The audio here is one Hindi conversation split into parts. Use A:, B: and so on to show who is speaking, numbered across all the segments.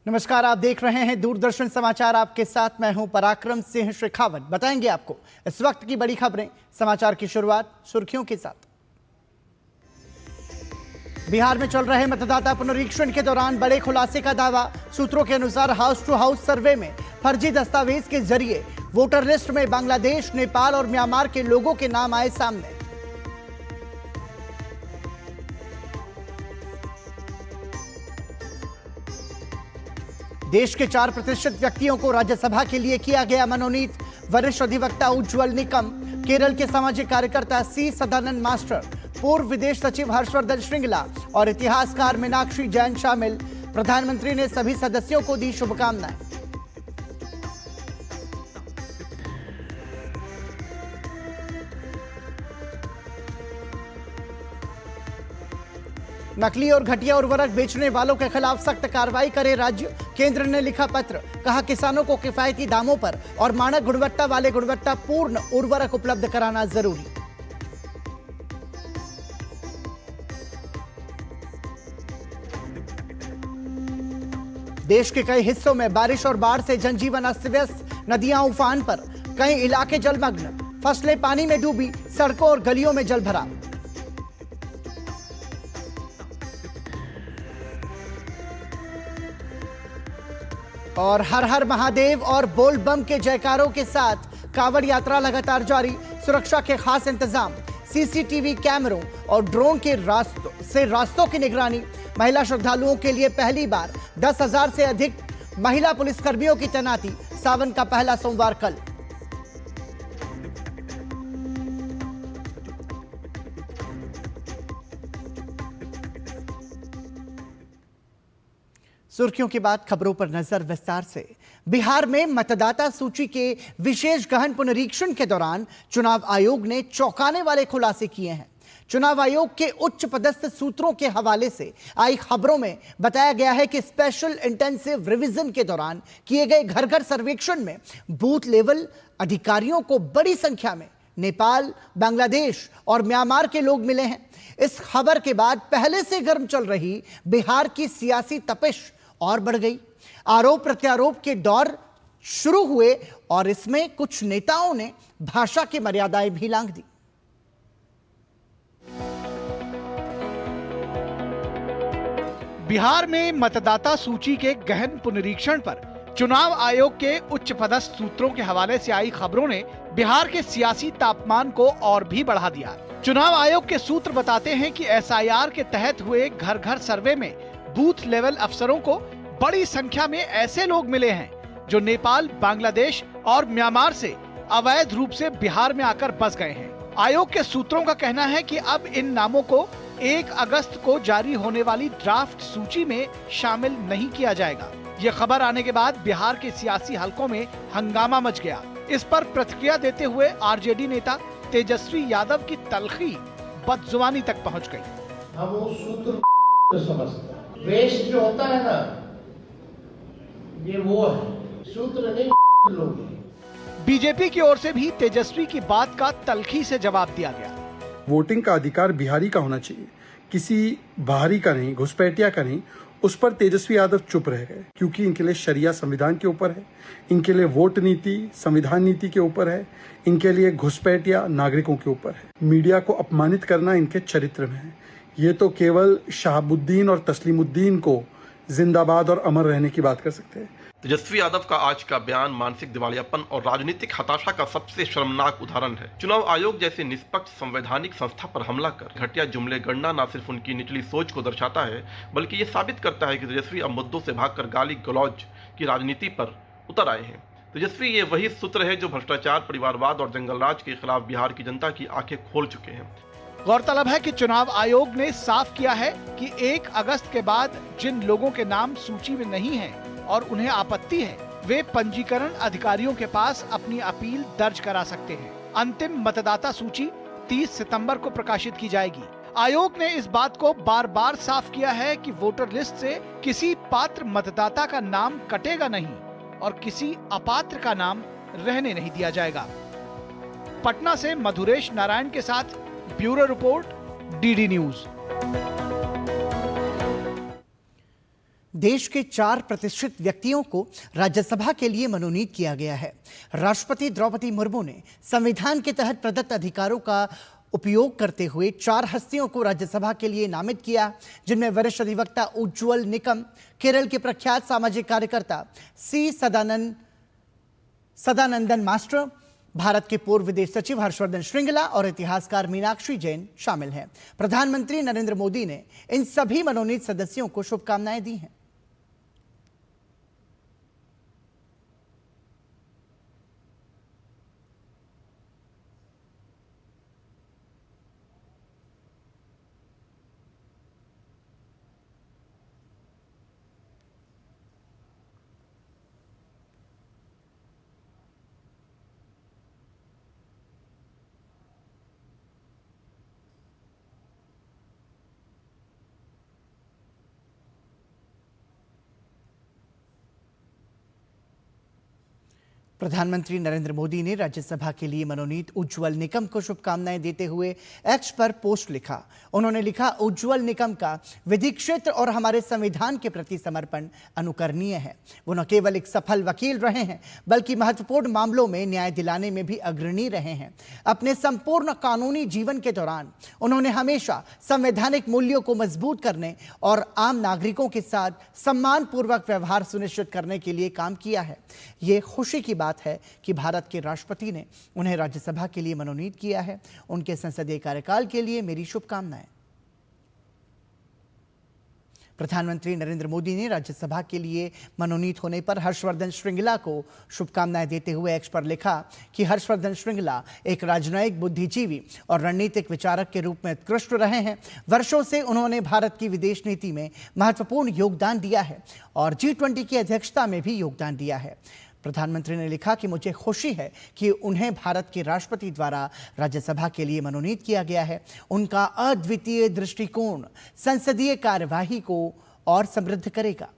A: नमस्कार, आप देख रहे हैं दूरदर्शन समाचार। आपके साथ मैं हूं पराक्रम सिंह शेखावत। बताएंगे आपको इस वक्त की बड़ी खबरें। समाचार की शुरुआत सुर्खियों के साथ। बिहार में चल रहे मतदाता पुनरीक्षण के दौरान बड़े खुलासे का दावा। सूत्रों के अनुसार हाउस टू हाउस सर्वे में फर्जी दस्तावेज के जरिए वोटर लिस्ट में बांग्लादेश, नेपाल और म्यांमार के लोगों के नाम आए सामने। देश के 4% व्यक्तियों को राज्यसभा के लिए किया गया मनोनीत। वरिष्ठ अधिवक्ता उज्ज्वल निकम, केरल के सामाजिक कार्यकर्ता सी सदानंद मास्टर, पूर्व विदेश सचिव हर्षवर्धन श्रृंगला और इतिहासकार मीनाक्षी जैन शामिल। प्रधानमंत्री ने सभी सदस्यों को दी शुभकामनाएं। नकली और घटिया उर्वरक बेचने वालों के खिलाफ सख्त कार्रवाई करे राज्य। केंद्र ने लिखा पत्र, कहा किसानों को किफायती दामों पर और मानक गुणवत्ता वाले गुणवत्तापूर्ण उर्वरक उपलब्ध कराना जरूरी। देश के कई हिस्सों में बारिश और बाढ़ से जनजीवन अस्त व्यस्त। नदियां उफान पर, कई इलाके जलमग्न, फसलें पानी में डूबी, सड़कों और गलियों में जलभराव। और हर हर महादेव और बोल बम के जयकारों के साथ कांवड़ यात्रा लगातार जारी। सुरक्षा के खास इंतजाम, सीसीटीवी कैमरों और ड्रोन के रास्तों की निगरानी। महिला श्रद्धालुओं के लिए पहली बार 10,000 से अधिक महिला पुलिसकर्मियों की तैनाती। सावन का पहला सोमवार कल। सुर्खियों के बाद खबरों पर नजर विस्तार से। बिहार में मतदाता सूची के विशेष गहन पुनरीक्षण के दौरान चुनाव आयोग ने चौंकाने वाले खुलासे किए हैं। चुनाव आयोग के उच्च पदस्थ सूत्रों के हवाले से आई खबरों में बताया गया है कि स्पेशल इंटेंसिव रिवीजन के दौरान किए गए घर घर सर्वेक्षण में बूथ लेवल अधिकारियों को बड़ी संख्या में नेपाल, बांग्लादेश और म्यांमार के लोग मिले हैं। इस खबर के बाद पहले से गर्म चल रही बिहार की सियासी तपिश और बढ़ गई। आरोप प्रत्यारोप के दौर शुरू हुए और इसमें कुछ नेताओं ने भाषा की मर्यादाएं भी लांघ दी।
B: बिहार में मतदाता सूची के गहन पुनरीक्षण पर चुनाव आयोग के उच्च पदस्थ सूत्रों के हवाले से आई खबरों ने बिहार के सियासी तापमान को और भी बढ़ा दिया। चुनाव आयोग के सूत्र बताते हैं कि एसआईआर के तहत हुए घर घर सर्वे में बूथ लेवल अफसरों को बड़ी संख्या में ऐसे लोग मिले हैं जो नेपाल, बांग्लादेश और म्यांमार से अवैध रूप से बिहार में आकर बस गए हैं। आयोग के सूत्रों का कहना है कि अब इन नामों को 1 अगस्त को जारी होने वाली ड्राफ्ट सूची में शामिल नहीं किया जाएगा। ये खबर आने के बाद बिहार के सियासी हलकों में हंगामा मच गया। इस पर प्रतिक्रिया देते हुए आरजेडी नेता तेजस्वी यादव की तलखी बदजुबानी तक पहुंच गई।
C: हम वो सूत्र समझते हैं, वेस्ट जो होता है ना, ये वो है सूत्र नहीं लोग।
B: बीजेपी की ओर से भी तेजस्वी की बात का तलखी से जवाब दिया गया।
D: वोटिंग का अधिकार बिहारी का होना चाहिए, किसी बाहरी का नहीं, घुसपैठिया का नहीं। उस पर तेजस्वी यादव चुप रह गए क्योंकि इनके लिए शरिया संविधान के ऊपर है, इनके लिए वोट नीति संविधान नीति के ऊपर है, इनके लिए घुसपैठिया नागरिकों के ऊपर है। मीडिया को अपमानित करना इनके चरित्र में है। ये तो केवल शहाबुद्दीन और तस्लीमुद्दीन को जिंदाबाद और अमर रहने की बात कर सकते हैं।
E: तेजस्वी यादव का आज का बयान मानसिक दिवालियापन और राजनीतिक हताशा का सबसे शर्मनाक उदाहरण है। चुनाव आयोग जैसे निष्पक्ष संवैधानिक संस्था पर हमला कर घटिया जुमले गणना न सिर्फ उनकी निचली सोच को दर्शाता है, बल्कि ये साबित करता है कि तेजस्वी अब मुद्दों से भागकर गाली गलौज की राजनीति पर उतर आए हैं। तेजस्वी ये वही सूत्र है जो भ्रष्टाचार, परिवारवाद और जंगलराज के खिलाफ बिहार की जनता की आंखें खोल चुके हैं।
B: गौरतलब है कि चुनाव आयोग ने साफ किया है कि 1 अगस्त के बाद जिन लोगों के नाम सूची में नहीं हैं और उन्हें आपत्ति है, वे पंजीकरण अधिकारियों के पास अपनी अपील दर्ज करा सकते हैं। अंतिम मतदाता सूची 30 सितंबर को प्रकाशित की जाएगी। आयोग ने इस बात को बार बार साफ किया है कि वोटर लिस्ट से किसी पात्र मतदाता का नाम कटेगा नहीं और किसी अपात्र का नाम रहने नहीं दिया जाएगा। पटना से मधुरेश नारायण के साथ ब्यूरो रिपोर्ट, डीडी न्यूज।
A: देश के 4 प्रतिष्ठित व्यक्तियों को राज्यसभा के लिए मनोनीत किया गया है। राष्ट्रपति द्रौपदी मुर्मू ने संविधान के तहत प्रदत्त अधिकारों का उपयोग करते हुए 4 हस्तियों को राज्यसभा के लिए नामित किया, जिनमें वरिष्ठ अधिवक्ता उज्ज्वल निकम, केरल के प्रख्यात सामाजिक कार्यकर्ता सी सदानंदन मास्टर, भारत के पूर्व विदेश सचिव हर्षवर्धन श्रृंगला और इतिहासकार मीनाक्षी जैन शामिल हैं। प्रधानमंत्री नरेंद्र मोदी ने इन सभी मनोनीत सदस्यों को शुभकामनाएं दी हैं। प्रधानमंत्री नरेंद्र मोदी ने राज्यसभा के लिए मनोनीत उज्ज्वल निकम को शुभकामनाएं देते हुए एक्स पर पोस्ट लिखा। उन्होंने लिखा, उज्ज्वल निकम का विधि क्षेत्र और हमारे संविधान के प्रति समर्पण अनुकरणीय है। वो न केवल एक सफल वकील रहे हैं, बल्कि महत्वपूर्ण मामलों में न्याय दिलाने में भी अग्रणी रहे हैं। अपने संपूर्ण कानूनी जीवन के दौरान उन्होंने हमेशा संवैधानिक मूल्यों को मजबूत करने और आम नागरिकों के साथ सम्मानपूर्वक व्यवहार सुनिश्चित करने के लिए काम किया है। ये खुशी की बात है कि भारत के राष्ट्रपति ने उन्हें राज्यसभा के लिए मनोनीत किया है। उनके संसदीय कार्यकाल के लिए मेरी शुभकामनाएं। प्रधानमंत्री नरेंद्र मोदी ने राज्यसभा के लिए मनोनीत होने पर हर्षवर्धन श्रृंगला को शुभकामनाएं देते हुए एक्स पर लिखा कि हर्षवर्धन श्रृंगला एक राजनयिक बुद्धिजीवी और रणनीतिक विचारक के रूप में उत्कृष्ट रहे हैं। वर्षों से उन्होंने भारत की विदेश नीति में महत्वपूर्ण योगदान दिया है और G20 की अध्यक्षता में भी योगदान दिया है। प्रधानमंत्री ने लिखा कि मुझे खुशी है कि उन्हें भारत के राष्ट्रपति द्वारा राज्यसभा के लिए मनोनीत किया गया है। उनका अद्वितीय दृष्टिकोण संसदीय कार्यवाही को और समृद्ध करेगा।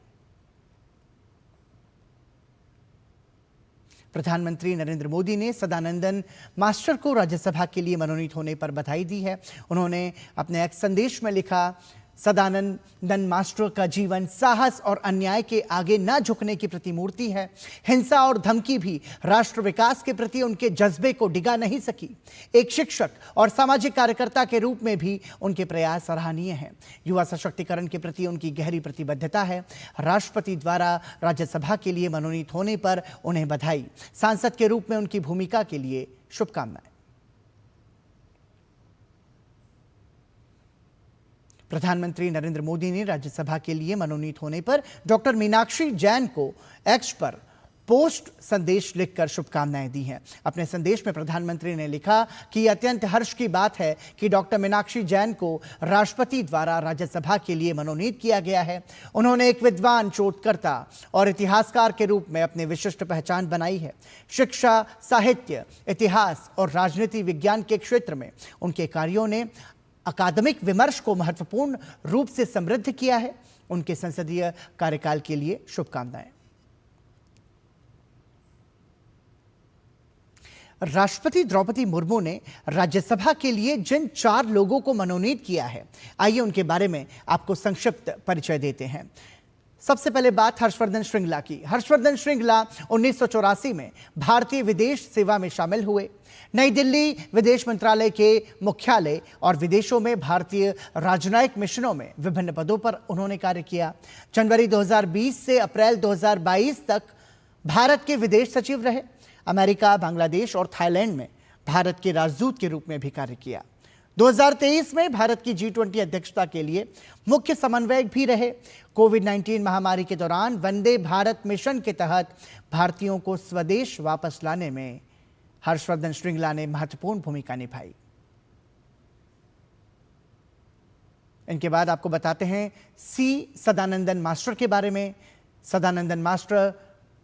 A: प्रधानमंत्री नरेंद्र मोदी ने सदानंदन मास्टर को राज्यसभा के लिए मनोनीत होने पर बधाई दी है। उन्होंने अपने एक संदेश में लिखा, सदानंदन मास्टर का जीवन साहस और अन्याय के आगे न झुकने की प्रतिमूर्ति है। हिंसा और धमकी भी राष्ट्र विकास के प्रति उनके जज्बे को डिगा नहीं सकी। एक शिक्षक और सामाजिक कार्यकर्ता के रूप में भी उनके प्रयास सराहनीय हैं। युवा सशक्तिकरण के प्रति उनकी गहरी प्रतिबद्धता है। राष्ट्रपति द्वारा राज्यसभा के लिए मनोनीत होने पर उन्हें बधाई। सांसद के रूप में उनकी भूमिका के लिए शुभकामनाएं। प्रधानमंत्री नरेंद्र मोदी ने राज्यसभा के लिए मनोनीत होने पर डॉक्टर मीनाक्षी जैन को एक्स पर पोस्ट संदेश लिखकर शुभकामनाएं दी हैं। अपने संदेश में प्रधानमंत्री ने लिखा कि अत्यंत हर्ष की बात है कि डॉक्टर मीनाक्षी जैन को राष्ट्रपति द्वारा राज्यसभा के लिए मनोनीत किया गया है। उन्होंने एक विद्वान, शोधकर्ता और इतिहासकार के रूप में अपनी विशिष्ट पहचान बनाई है। शिक्षा, साहित्य, इतिहास और राजनीति विज्ञान के क्षेत्र में उनके कार्यों ने अकादमिक विमर्श को महत्वपूर्ण रूप से समृद्ध किया है। उनके संसदीय कार्यकाल के लिए शुभकामनाएं। राष्ट्रपति द्रौपदी मुर्मू ने राज्यसभा के लिए जिन 4 लोगों को मनोनीत किया है, आइए उनके बारे में आपको संक्षिप्त परिचय देते हैं। सबसे पहले बात हर्षवर्धन श्रृंगला की। हर्षवर्धन श्रृंगला 1984 में भारतीय विदेश सेवा में शामिल हुए। नई दिल्ली विदेश मंत्रालय के मुख्यालय और विदेशों में भारतीय राजनयिक मिशनों में विभिन्न पदों पर उन्होंने कार्य किया। जनवरी 2020 से अप्रैल 2022 तक भारत के विदेश सचिव रहे। अमेरिका, बांग्लादेश और थाईलैंड में भारत के राजदूत के रूप में भी कार्य किया। 2023 में भारत की G20 अध्यक्षता के लिए मुख्य समन्वयक भी रहे। कोविड-19 महामारी के दौरान वंदे भारत मिशन के तहत भारतीयों को स्वदेश वापस लाने में हर्षवर्धन श्रृंगला ने महत्वपूर्ण भूमिका निभाई। इनके बाद आपको बताते हैं सी सदानंदन मास्टर के बारे में। सदानंदन मास्टर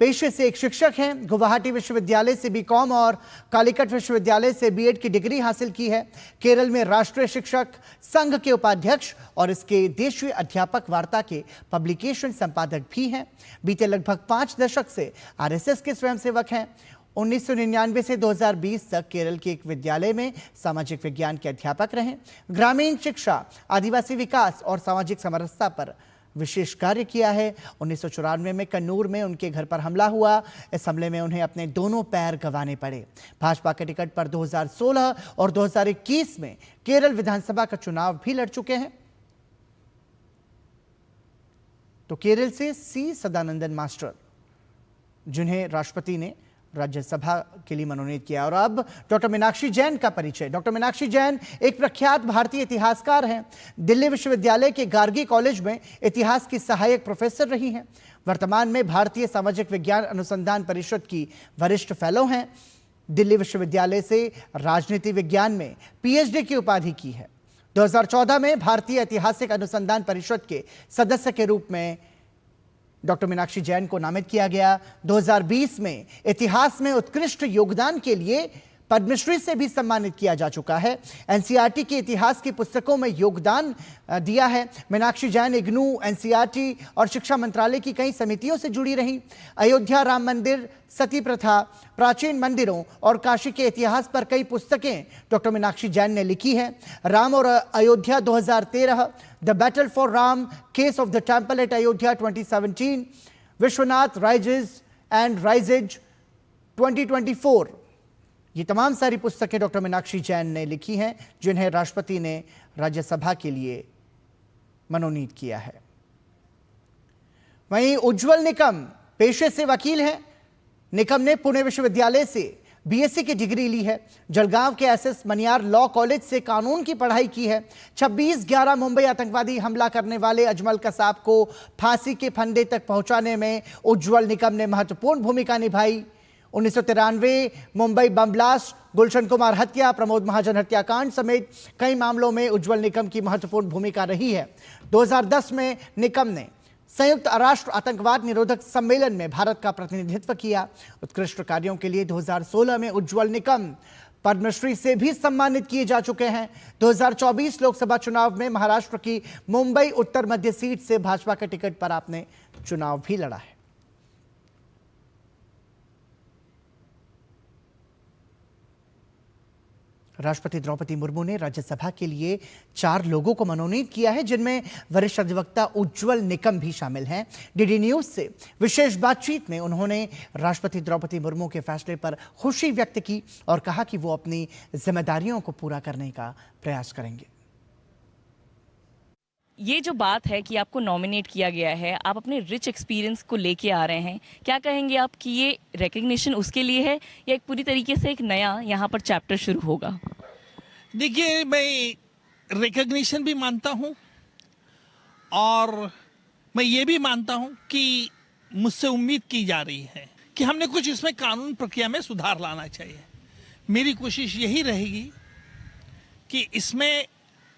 A: पेशे से एक शिक्षक हैं। गुवाहाटी विश्वविद्यालय से बीकॉम और कालीकट विश्वविद्यालय से बीएड की डिग्री हासिल की है। केरल में राष्ट्रीय शिक्षक संघ के उपाध्यक्ष और इसके देशीय अध्यापक वार्ता के पब्लिकेशन संपादक भी हैं। बीते लगभग 5 दशक से आरएसएस के स्वयंसेवक हैं। 1999 से 2020 तक केरल के एक विद्यालय में सामाजिक विज्ञान के अध्यापक रहे। ग्रामीण शिक्षा, आदिवासी विकास और सामाजिक समरसता पर विशेष कार्य किया है। 1994 में कन्नूर में उनके घर पर हमला हुआ। इस हमले में उन्हें अपने दोनों पैर गंवाने पड़े। भाजपा के टिकट पर 2016 और 2021 में केरल विधानसभा का चुनाव भी लड़ चुके हैं। तो केरल से सी सदानंदन मास्टर, जिन्हें राष्ट्रपति ने राज्यसभा के लिए मनोनीत किया। और अब डॉक्टर मीनाक्षी जैन का परिचय। डॉक्टर मीनाक्षी जैन एक प्रख्यात भारतीय इतिहासकार हैं। दिल्ली विश्वविद्यालय के गार्गी कॉलेज में इतिहास की सहायक प्रोफेसर रही हैं। वर्तमान में भारतीय सामाजिक विज्ञान अनुसंधान परिषद की वरिष्ठ फेलो हैं। दिल्ली विश्वविद्यालय से राजनीति विज्ञान में पीएचडी की उपाधि की है। 2014 में भारतीय ऐतिहासिक अनुसंधान परिषद के सदस्य के रूप में डॉक्टर मीनाक्षी जैन को नामित किया गया। 2020 में इतिहास में उत्कृष्ट योगदान के लिए पद्मश्री से भी सम्मानित किया जा चुका है। एनसीईआरटी के इतिहास की पुस्तकों में योगदान दिया है। मीनाक्षी जैन इग्नू, एनसीईआरटी और शिक्षा मंत्रालय की कई समितियों से जुड़ी रहीं। अयोध्या राम मंदिर, सती प्रथा, प्राचीन मंदिरों और काशी के इतिहास पर कई पुस्तकें डॉक्टर मीनाक्षी जैन ने लिखी हैं। राम और Ayodhya 2013, the battle for Ram, case of the temple at Ayodhya 2017, Vishwanath rises and rises 2024, ये तमाम सारी पुस्तकें डॉक्टर मीनाक्षी जैन ने लिखी हैं, जिन्हें राष्ट्रपति ने राज्यसभा के लिए मनोनीत किया है। वहीं उज्जवल निकम पेशे से वकील हैं। निकम ने पुणे विश्वविद्यालय से बीएससी की डिग्री ली है। जलगांव के एसएस मनियार लॉ कॉलेज से कानून की पढ़ाई की है। 26/11 मुंबई आतंकवादी हमला करने वाले अजमल कसाब को फांसी के फंदे तक पहुंचाने में उज्जवल निकम ने महत्वपूर्ण भूमिका निभाई। 1993 मुंबई बम ब्लास्ट, गुलशन कुमार हत्या, प्रमोद महाजन हत्याकांड समेत कई मामलों में उज्जवल निकम की महत्वपूर्ण भूमिका रही है। 2010 में निकम ने संयुक्त राष्ट्र आतंकवाद निरोधक सम्मेलन में भारत का प्रतिनिधित्व किया। उत्कृष्ट कार्यों के लिए 2016 में उज्जवल निकम पद्मश्री से भी सम्मानित किए जा चुके हैं। 2024 लोकसभा चुनाव में महाराष्ट्र की मुंबई उत्तर मध्य सीट से भाजपा के टिकट पर आपने चुनाव भी लड़ा है। राष्ट्रपति द्रौपदी मुर्मू ने राज्यसभा के लिए 4 लोगों को मनोनीत किया है, जिनमें वरिष्ठ अधिवक्ता उज्जवल निकम भी शामिल हैं। डीडी न्यूज से विशेष बातचीत में उन्होंने राष्ट्रपति द्रौपदी मुर्मू के फैसले पर खुशी व्यक्त की और कहा कि वो अपनी जिम्मेदारियों को पूरा करने का प्रयास करेंगे।
F: ये जो बात है कि आपको नॉमिनेट किया गया है, आप अपने रिच एक्सपीरियंस को लेके आ रहे हैं, क्या कहेंगे आप कि ये रिकग्निशन उसके लिए है या एक पूरी तरीके से एक नया यहाँ पर चैप्टर शुरू होगा?
G: देखिए, मैं रिकग्निशन भी मानता हूँ और मैं ये भी मानता हूँ कि मुझसे उम्मीद की जा रही है कि हमने कुछ इसमें कानून प्रक्रिया में सुधार लाना चाहिए। मेरी कोशिश यही रहेगी कि इसमें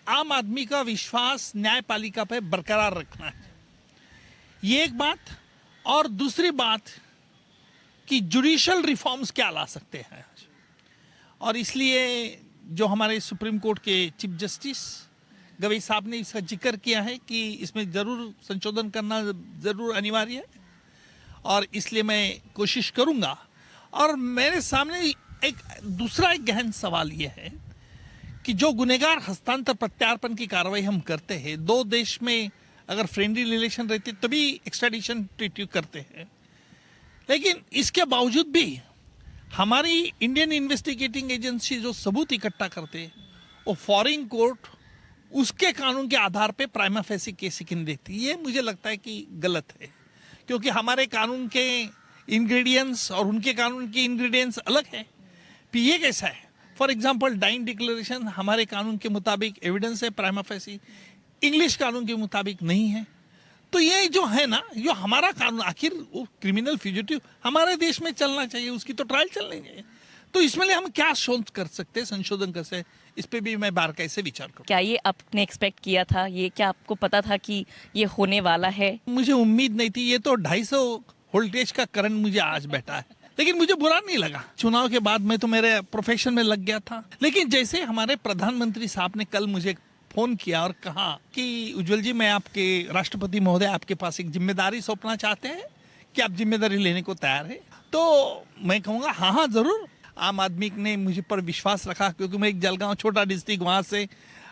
G: आम आदमी का विश्वास न्यायपालिका पर बरकरार रखना है, ये एक बात। और दूसरी बात कि जुडिशल रिफॉर्म्स क्या ला सकते हैं। और इसलिए जो हमारे सुप्रीम कोर्ट के चीफ जस्टिस गवई साहब ने इसका जिक्र किया है कि इसमें ज़रूर संशोधन करना ज़रूर अनिवार्य है, और इसलिए मैं कोशिश करूँगा। और मेरे सामने एक दूसरा गहन सवाल ये है कि जो गुनहगार हस्तांतर प्रत्यार्पण की कार्रवाई हम करते हैं, 2 देश में अगर फ्रेंडली रिलेशन रहते तभी एक्स्ट्राडिशन ट्रीटी करते हैं, लेकिन इसके बावजूद भी हमारी इंडियन इन्वेस्टिगेटिंग एजेंसी जो सबूत इकट्ठा करते हैं वो फॉरेन कोर्ट उसके कानून के आधार पे प्राइमा फेसी केस नहीं देती। ये मुझे लगता है कि गलत है, क्योंकि हमारे कानून के इंग्रेडिएंट्स और उनके कानून के इंग्रेडिएंट्स अलग है। ये कैसा है? फॉर एग्जाम्पल डाइन डिक्लेरेशन हमारे कानून के मुताबिक एविडेंस है प्राइमा फेसी, इंग्लिश कानून के मुताबिक नहीं है। तो ये जो है ना, जो हमारा कानून, आखिर वो क्रिमिनल फ्यूजिटिव हमारे देश में चलना चाहिए, उसकी तो ट्रायल चलनी चाहिए। तो इसमें हम क्या शोध कर सकते हैं, संशोधन कर सकते हैं, इस पे भी मैं बार कैसे विचार करूँ।
F: क्या ये आपने एक्सपेक्ट किया था? ये क्या आपको पता था कि ये होने वाला है?
G: मुझे उम्मीद नहीं थी। ये तो 250 वोल्टेज का करंट मुझे आज बैठा है, लेकिन मुझे बुरा नहीं लगा। चुनाव के बाद मैं तो मेरे प्रोफेशन में लग गया था। लेकिन जैसे हमारे प्रधानमंत्री साहब ने कल मुझे फोन किया और कहा कि उज्जवल जी, मैं आपके राष्ट्रपति महोदय आपके पास एक जिम्मेदारी सौंपना चाहते हैं कि आप जिम्मेदारी लेने को तैयार है, तो मैं कहूँगा हाँ हाँ ज़रूर। आम आदमी ने मुझे पर विश्वास रखा, क्योंकि मैं एक जलगांव छोटा डिस्ट्रिक्ट वहाँ से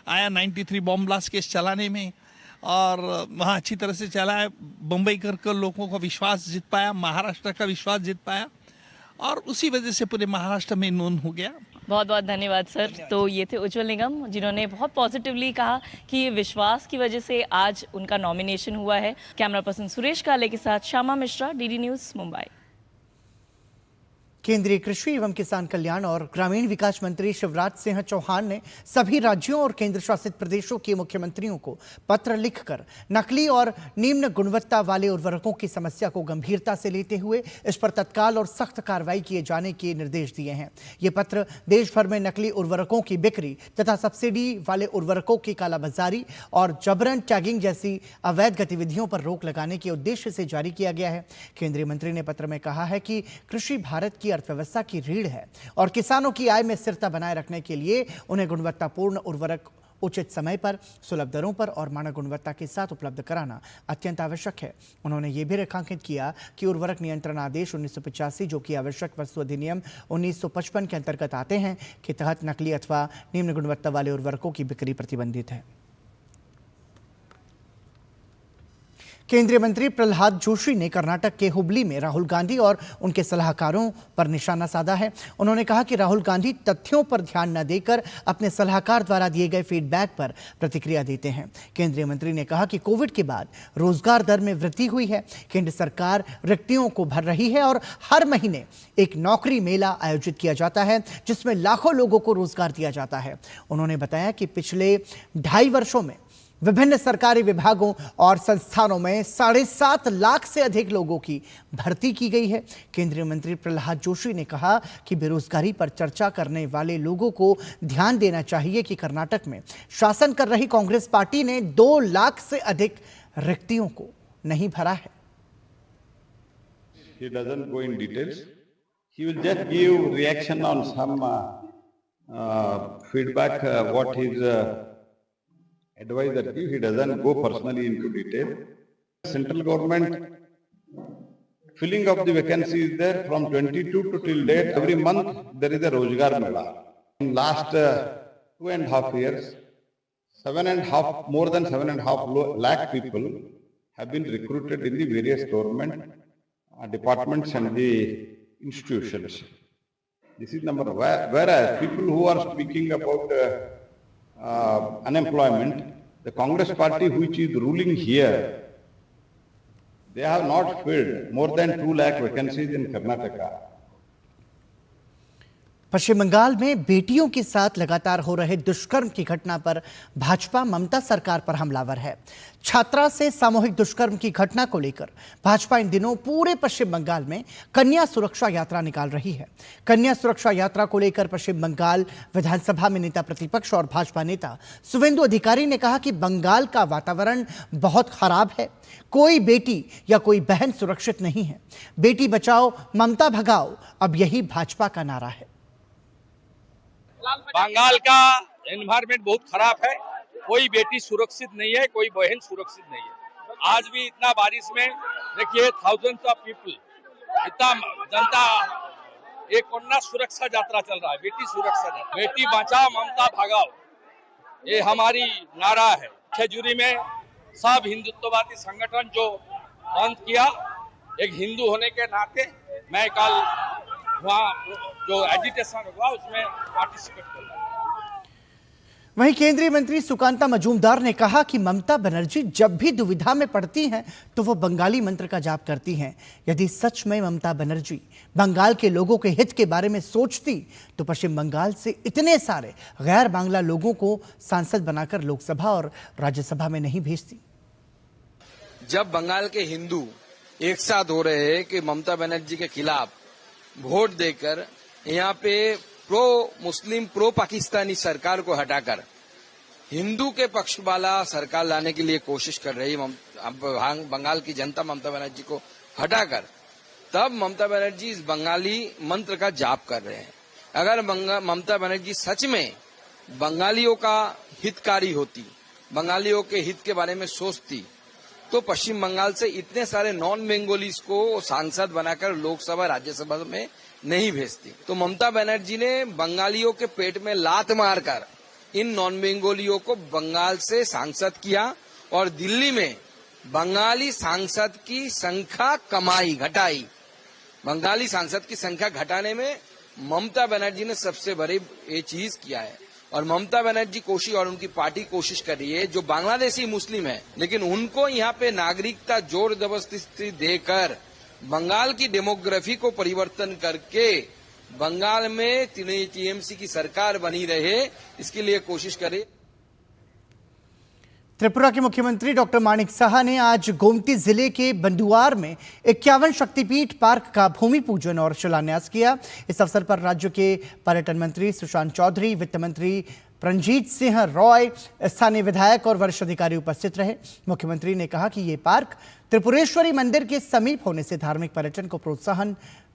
G: आया 93 बॉम्ब ब्लास्ट केस चलाने में, और वहाँ अच्छी तरह से चला है। बम्बई कर लोगों का विश्वास जीत पाया, महाराष्ट्र का विश्वास जीत पाया और उसी वजह से पूरे महाराष्ट्र में नून हो गया।
F: बहुत बहुत धन्यवाद सर। तो ये थे उज्जवल निगम, जिन्होंने बहुत पॉजिटिवली कहा कि ये विश्वास की वजह से आज उनका नॉमिनेशन हुआ है। कैमरा पर्सन सुरेश काले के साथ श्यामा मिश्रा, डीडी न्यूज़, मुंबई।
A: केंद्रीय कृषि एवं किसान कल्याण और ग्रामीण विकास मंत्री शिवराज सिंह चौहान ने सभी राज्यों और केंद्र शासित प्रदेशों के मुख्यमंत्रियों को पत्र लिखकर नकली और निम्न गुणवत्ता वाले उर्वरकों की समस्या को गंभीरता से लेते हुए इस पर तत्काल और सख्त कार्रवाई किए जाने के निर्देश दिए हैं। ये पत्र देश भर में नकली उर्वरकों की बिक्री तथा सब्सिडी वाले उर्वरकों की कालाबाजारी और जबरन टैगिंग जैसी अवैध गतिविधियों पर रोक लगाने के उद्देश्य से जारी किया गया है। केंद्रीय मंत्री ने पत्र में कहा है कि कृषि भारत की अर्थव्यवस्था की रीढ़ है और किसानों की आय में स्थिरता बनाए रखने के लिए उन्हें गुणवत्तापूर्ण उर्वरक उचित समय पर, सुलभ दरों पर और मानक गुणवत्ता के साथ उपलब्ध कराना अत्यंत आवश्यक है। उन्होंने ये भी रेखांकित किया कि उर्वरक नियंत्रण आदेश 1985, जो कि आवश्यक वस्तु अधिनियम 1955 के अंतर्गत आते हैं, के तहत नकली अथवा निम्न गुणवत्ता वाले उर्वरकों की बिक्री प्रतिबंधित है। केंद्रीय मंत्री प्रहलाद जोशी ने कर्नाटक के हुबली में राहुल गांधी और उनके सलाहकारों पर निशाना साधा है। उन्होंने कहा कि राहुल गांधी तथ्यों पर ध्यान न देकर अपने सलाहकार द्वारा दिए गए फीडबैक पर प्रतिक्रिया देते हैं। केंद्रीय मंत्री ने कहा कि कोविड के बाद रोजगार दर में वृद्धि हुई है, केंद्र सरकार रिक्तियों को भर रही है और हर महीने एक नौकरी मेला आयोजित किया जाता है जिसमें लाखों लोगों को रोजगार दिया जाता है। उन्होंने बताया कि पिछले 2.5 वर्षों में विभिन्न सरकारी विभागों और संस्थानों में 7.5 लाख से अधिक लोगों की भर्ती की गई है। केंद्रीय मंत्री प्रहलाद जोशी ने कहा कि बेरोजगारी पर चर्चा करने वाले लोगों को ध्यान देना चाहिए कि कर्नाटक में शासन कर रही कांग्रेस पार्टी ने 2 लाख से अधिक रिक्तियों को नहीं भरा है।
H: He doesn't go in details. He will just give reaction on some feedback, what his advisor give. He doesn't go personally into detail. Central government filling of the vacancy is there from 22 to till date. Every month there is a Rozgar Mela. In last 2.5 years, more than 7.5 lakh people have been recruited in the various government departments and the institutions. This is number one. Whereas people who are speaking about unemployment, the Congress party which is ruling here, they have not filled more than 2 lakh vacancies in Karnataka.
A: पश्चिम बंगाल में बेटियों के साथ लगातार हो रहे दुष्कर्म की घटना पर भाजपा ममता सरकार पर हमलावर है। छात्रा से सामूहिक दुष्कर्म की घटना को लेकर भाजपा इन दिनों पूरे पश्चिम बंगाल में कन्या सुरक्षा यात्रा निकाल रही है। कन्या सुरक्षा यात्रा को लेकर पश्चिम बंगाल विधानसभा में नेता प्रतिपक्ष और भाजपा नेता शुवेंदु अधिकारी ने कहा कि बंगाल का वातावरण बहुत खराब है, कोई बेटी या कोई बहन सुरक्षित नहीं है। बेटी बचाओ, ममता भगाओ, अब यही भाजपा का नारा है।
I: बंगाल का एनवायरमेंट बहुत खराब है, कोई बेटी सुरक्षित नहीं है, कोई बहन सुरक्षित नहीं है। आज भी इतना बारिश में देखिए थाउजेंड्स ऑफ पीपल, इतना जनता, एक कन्या सुरक्षा यात्रा चल रहा है, बेटी सुरक्षा यात्रा, बेटी बचाओ ममता भगाओ, ये हमारी नारा है। खेजूरी में सब हिंदुत्ववादी संगठन जो बंद किया, एक हिंदू होने के नाते मैं कल वहाँ जो एजिटेशन हुआ उसमें पार्टिसिपेट कर रहा हूँ।
A: वहीं केंद्रीय मंत्री सुकांता मजूमदार ने कहा कि ममता बनर्जी जब भी दुविधा में पड़ती हैं तो वो बंगाली मंत्र का जाप करती हैं। यदि सच में ममता बनर्जी बंगाल के लोगों के हित के बारे में सोचती तो पश्चिम बंगाल से इतने सारे गैर बांग्ला लोगों को सांसद बनाकर लोकसभा और राज्यसभा में नहीं भेजती।
J: जब बंगाल के हिंदू एक साथ हो रहे हैं कि ममता बनर्जी के खिलाफ वोट देकर यहाँ पे प्रो मुस्लिम प्रो पाकिस्तानी सरकार को हटाकर हिंदू के पक्ष वाला सरकार लाने के लिए कोशिश कर रही बंगाल की जनता ममता बनर्जी को हटाकर, तब ममता बनर्जी इस बंगाली मंत्र का जाप कर रहे हैं। अगर ममता बनर्जी सच में बंगालियों का हितकारी होती, बंगालियों के हित के बारे में सोचती, तो पश्चिम बंगाल से इतने सारे नॉन बंगालीज को सांसद बनाकर लोकसभा राज्यसभा में नहीं भेजती। तो ममता बनर्जी ने बंगालियों के पेट में लात मारकर इन नॉन बंगालियों को बंगाल से सांसद किया और दिल्ली में बंगाली सांसद की संख्या घटाई। बंगाली सांसद की संख्या घटाने में ममता बनर्जी ने सबसे बड़ी ये चीज किया है। और ममता बनर्जी कोशिश और उनकी पार्टी कोशिश कर रही है, जो बांग्लादेशी मुस्लिम है लेकिन उनको यहाँ पे नागरिकता जोर जबरदस्ती देकर बंगाल की डेमोग्राफी को परिवर्तन करके बंगाल में टीएमसी की सरकार बनी रहे, इसके लिए कोशिश करे।
A: त्रिपुरा के मुख्यमंत्री डॉक्टर माणिक साहा ने आज गोमती जिले के बंदुआर में 51 शक्तिपीठ पार्क का भूमि पूजन और शिलान्यास किया। इस अवसर पर राज्य के पर्यटन मंत्री सुशांत चौधरी, वित्त मंत्री प्रणजीत सिंह रॉय, स्थानीय विधायक और वरिष्ठ अधिकारी उपस्थित रहे। मुख्यमंत्री ने कहा कि ये पार्क त्रिपुरेश्वरी मंदिर के समीप होने से धार्मिक पर्यटन को प्रोत्साहन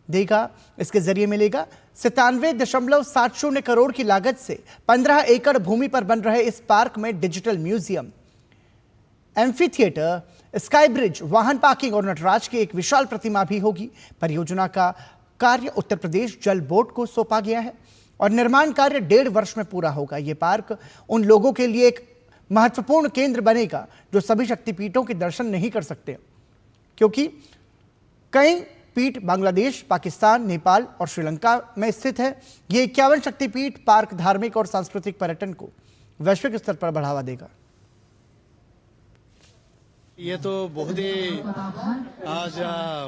A: देगा। इसके जरिए मिलेगा 97.70 करोड़ की लागत से 15 एकड़ भूमि पर बन रहे इस पार्क में digital museum, amphi theatre, sky bridge, वाहन पार्किंग और नटराज की एक विशाल प्रतिमा भी होगी। परियोजना का कार्य उत्तर प्रदेश जल बोर्ड को सौंपा गया है और निर्माण कार्य 1.5 वर्ष में पूरा होगा। यह पार्क उन लोगों के लिए एक महत्वपूर्ण केंद्र बनेगा जो सभी शक्तिपीठों के दर्शन नहीं कर सकते, क्योंकि कई पीठ बांग्लादेश, पाकिस्तान, नेपाल और श्रीलंका में स्थित है। ये 51 शक्तिपीठ पार्क धार्मिक और सांस्कृतिक पर्यटन को वैश्विक स्तर पर बढ़ावा देगा।
K: ये तो बहुत ही आज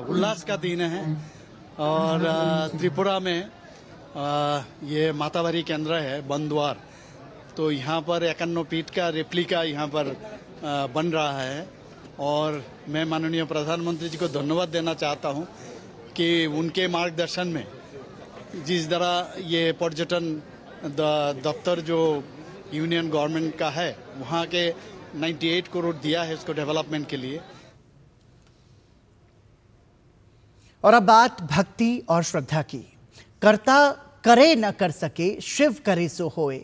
K: उल्लास का दिन है और त्रिपुरा में ये मातावारी केंद्र है बंदुआर, तो यहाँ पर 51 पीठ का रेप्लिका यहाँ पर बन रहा है और मैं माननीय प्रधानमंत्री जी को धन्यवाद देना चाहता हूँ कि उनके मार्गदर्शन में जिस तरह ये पर्यटन दफ्तर जो यूनियन गवर्नमेंट का है वहाँ के 98 करोड़ दिया है इसको डेवलपमेंट के लिए।
A: और अब बात भक्ति और श्रद्धा की। करता करे न कर सके, शिव करे सो होए।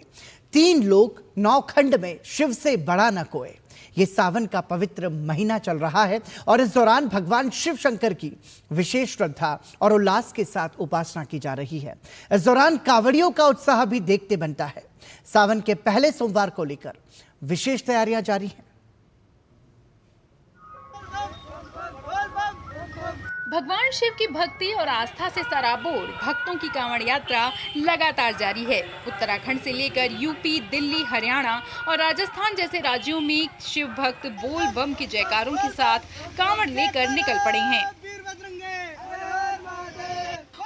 A: 3 लोक 9 खंड में शिव से बड़ा न कोई। ये सावन का पवित्र महीना चल रहा है और इस दौरान भगवान शिव शंकर की विशेष श्रद्धा और उल्लास के साथ उपासना की जा रही है। इस दौरान कांवड़ियों का उत्साह भी देखते बनता है। सावन के पहले सोमवार को लेकर विशेष तैयारियां जारी हैं।
L: भगवान शिव की भक्ति और आस्था से सराबोर भक्तों की कांवड़ यात्रा लगातार जारी है। उत्तराखंड से लेकर यूपी, दिल्ली, हरियाणा और राजस्थान जैसे राज्यों में शिव भक्त बोल बम के जयकारों के साथ कांवड़ लेकर निकल पड़े हैं।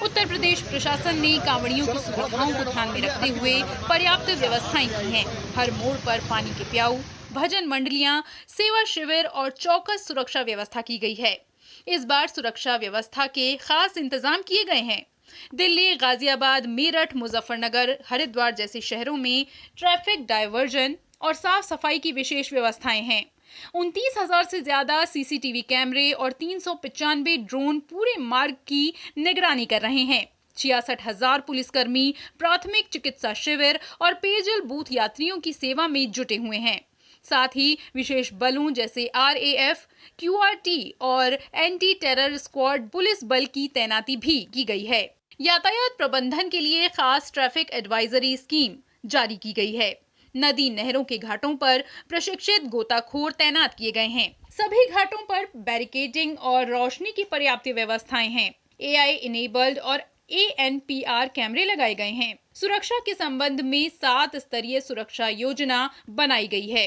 L: उत्तर प्रदेश प्रशासन ने कांवड़ियों की सुविधाओं को ध्यान में रखते हुए पर्याप्त व्यवस्थाएं की हैं। हर मोड़ पर पानी के प्याऊ, भजन मंडलियां, सेवा शिविर और चौकस सुरक्षा व्यवस्था की गई है। इस बार सुरक्षा व्यवस्था के खास इंतजाम किए गए हैं। दिल्ली, गाजियाबाद, मेरठ, मुजफ्फरनगर, हरिद्वार जैसे शहरों में ट्रैफिक डायवर्जन और साफ सफाई की विशेष व्यवस्थाएं हैं। 29,000 से ज्यादा सीसीटीवी कैमरे और 395 ड्रोन पूरे मार्ग की निगरानी कर रहे हैं। 66,000 पुलिसकर्मी प्राथमिक चिकित्सा शिविर और पेयजल बूथ यात्रियों की सेवा में जुटे हुए हैं। साथ ही विशेष बलों जैसे RAF, QRT और एंटी टेरर स्क्वाड पुलिस बल की तैनाती भी की गई है। यातायात प्रबंधन के लिए खास ट्रैफिक एडवाइजरी स्कीम जारी की गई है। नदी नहरों के घाटों पर प्रशिक्षित गोताखोर तैनात किए गए हैं। सभी घाटों पर बैरिकेडिंग और रोशनी की पर्याप्त व्यवस्थाएं हैं। AI इनेबल्ड और ANPR कैमरे लगाए गए हैं। सुरक्षा के संबंध में 7 स्तरीय सुरक्षा योजना बनाई गई है।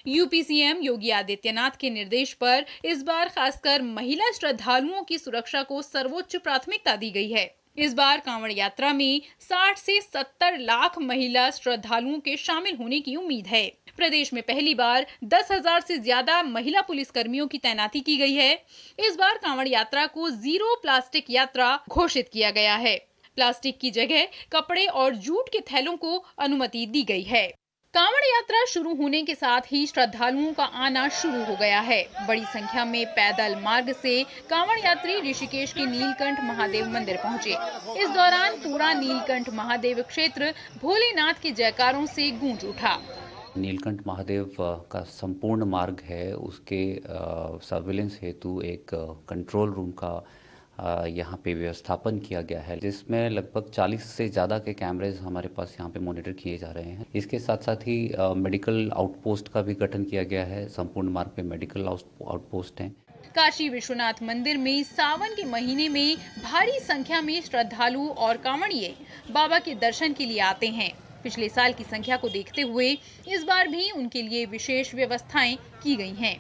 L: यूपी CM योगी आदित्यनाथ के निर्देश पर इस बार खासकर महिला श्रद्धालुओं की सुरक्षा को सर्वोच्च प्राथमिकता दी गई है। इस बार कांवड़ यात्रा में 60 से 70 लाख महिला श्रद्धालुओं के शामिल होने की उम्मीद है। प्रदेश में पहली बार 10,000 से ज्यादा महिला पुलिसकर्मियों की तैनाती की गई है। इस बार कांवड़ यात्रा को जीरो प्लास्टिक यात्रा घोषित किया गया है। प्लास्टिक की जगह कपड़े और जूट के थैलों को अनुमति दी गई है। कांवड़ यात्रा शुरू होने के साथ ही श्रद्धालुओं का आना शुरू हो गया है। बड़ी संख्या में पैदल मार्ग से कांवड़ यात्री ऋषिकेश के नीलकंठ महादेव मंदिर पहुंचे। इस दौरान पूरा नीलकंठ महादेव क्षेत्र भोलेनाथ के जयकारों से गूंज उठा।
M: नीलकंठ महादेव का संपूर्ण मार्ग है, उसके सर्विलेंस हेतु एक कंट्रोल रूम का यहाँ पे व्यवस्थापन किया गया है, जिसमें लगभग 40 से ज़्यादा के कैमरेज हमारे पास यहाँ पे मॉनिटर किए जा रहे हैं। इसके साथ साथ ही मेडिकल आउटपोस्ट का भी गठन किया गया है। संपूर्ण मार्ग पे मेडिकल आउटपोस्ट हैं।
L: काशी विश्वनाथ मंदिर में सावन के महीने में भारी संख्या में श्रद्धालु और कांवड़िए बाबा के दर्शन के लिए आते हैं। पिछले साल की संख्या को देखते हुए इस बार भी उनके लिए विशेष व्यवस्थाएं की गई हैं।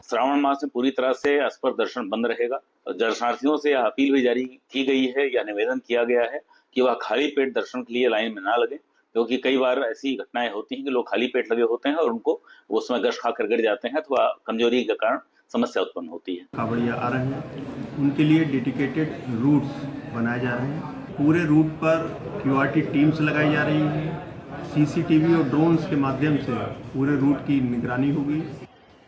N: श्रावण मास में पूरी तरह से अस्पर दर्शन बंद रहेगा। दर्शनार्थियों से अपील भी जारी की गई है या निवेदन किया गया है कि वह खाली पेट दर्शन के लिए लाइन में ना लगे, क्योंकि कई बार ऐसी घटनाएं होती हैं कि लोग खाली पेट लगे होते हैं और उनको वो उसमें गश खाकर गिर जाते हैं, तो कमजोरी के कारण समस्या उत्पन्न होती है।
O: कांवड़िया आ रहे हैं, उनके लिए डेडिकेटेड रूट्स बनाए जा रहे हैं। पूरे रूट पर क्यूआरटी टीम्स लगाई जा रही है। सीसीटीवी और ड्रोन्स के माध्यम से पूरे रूट की निगरानी होगी।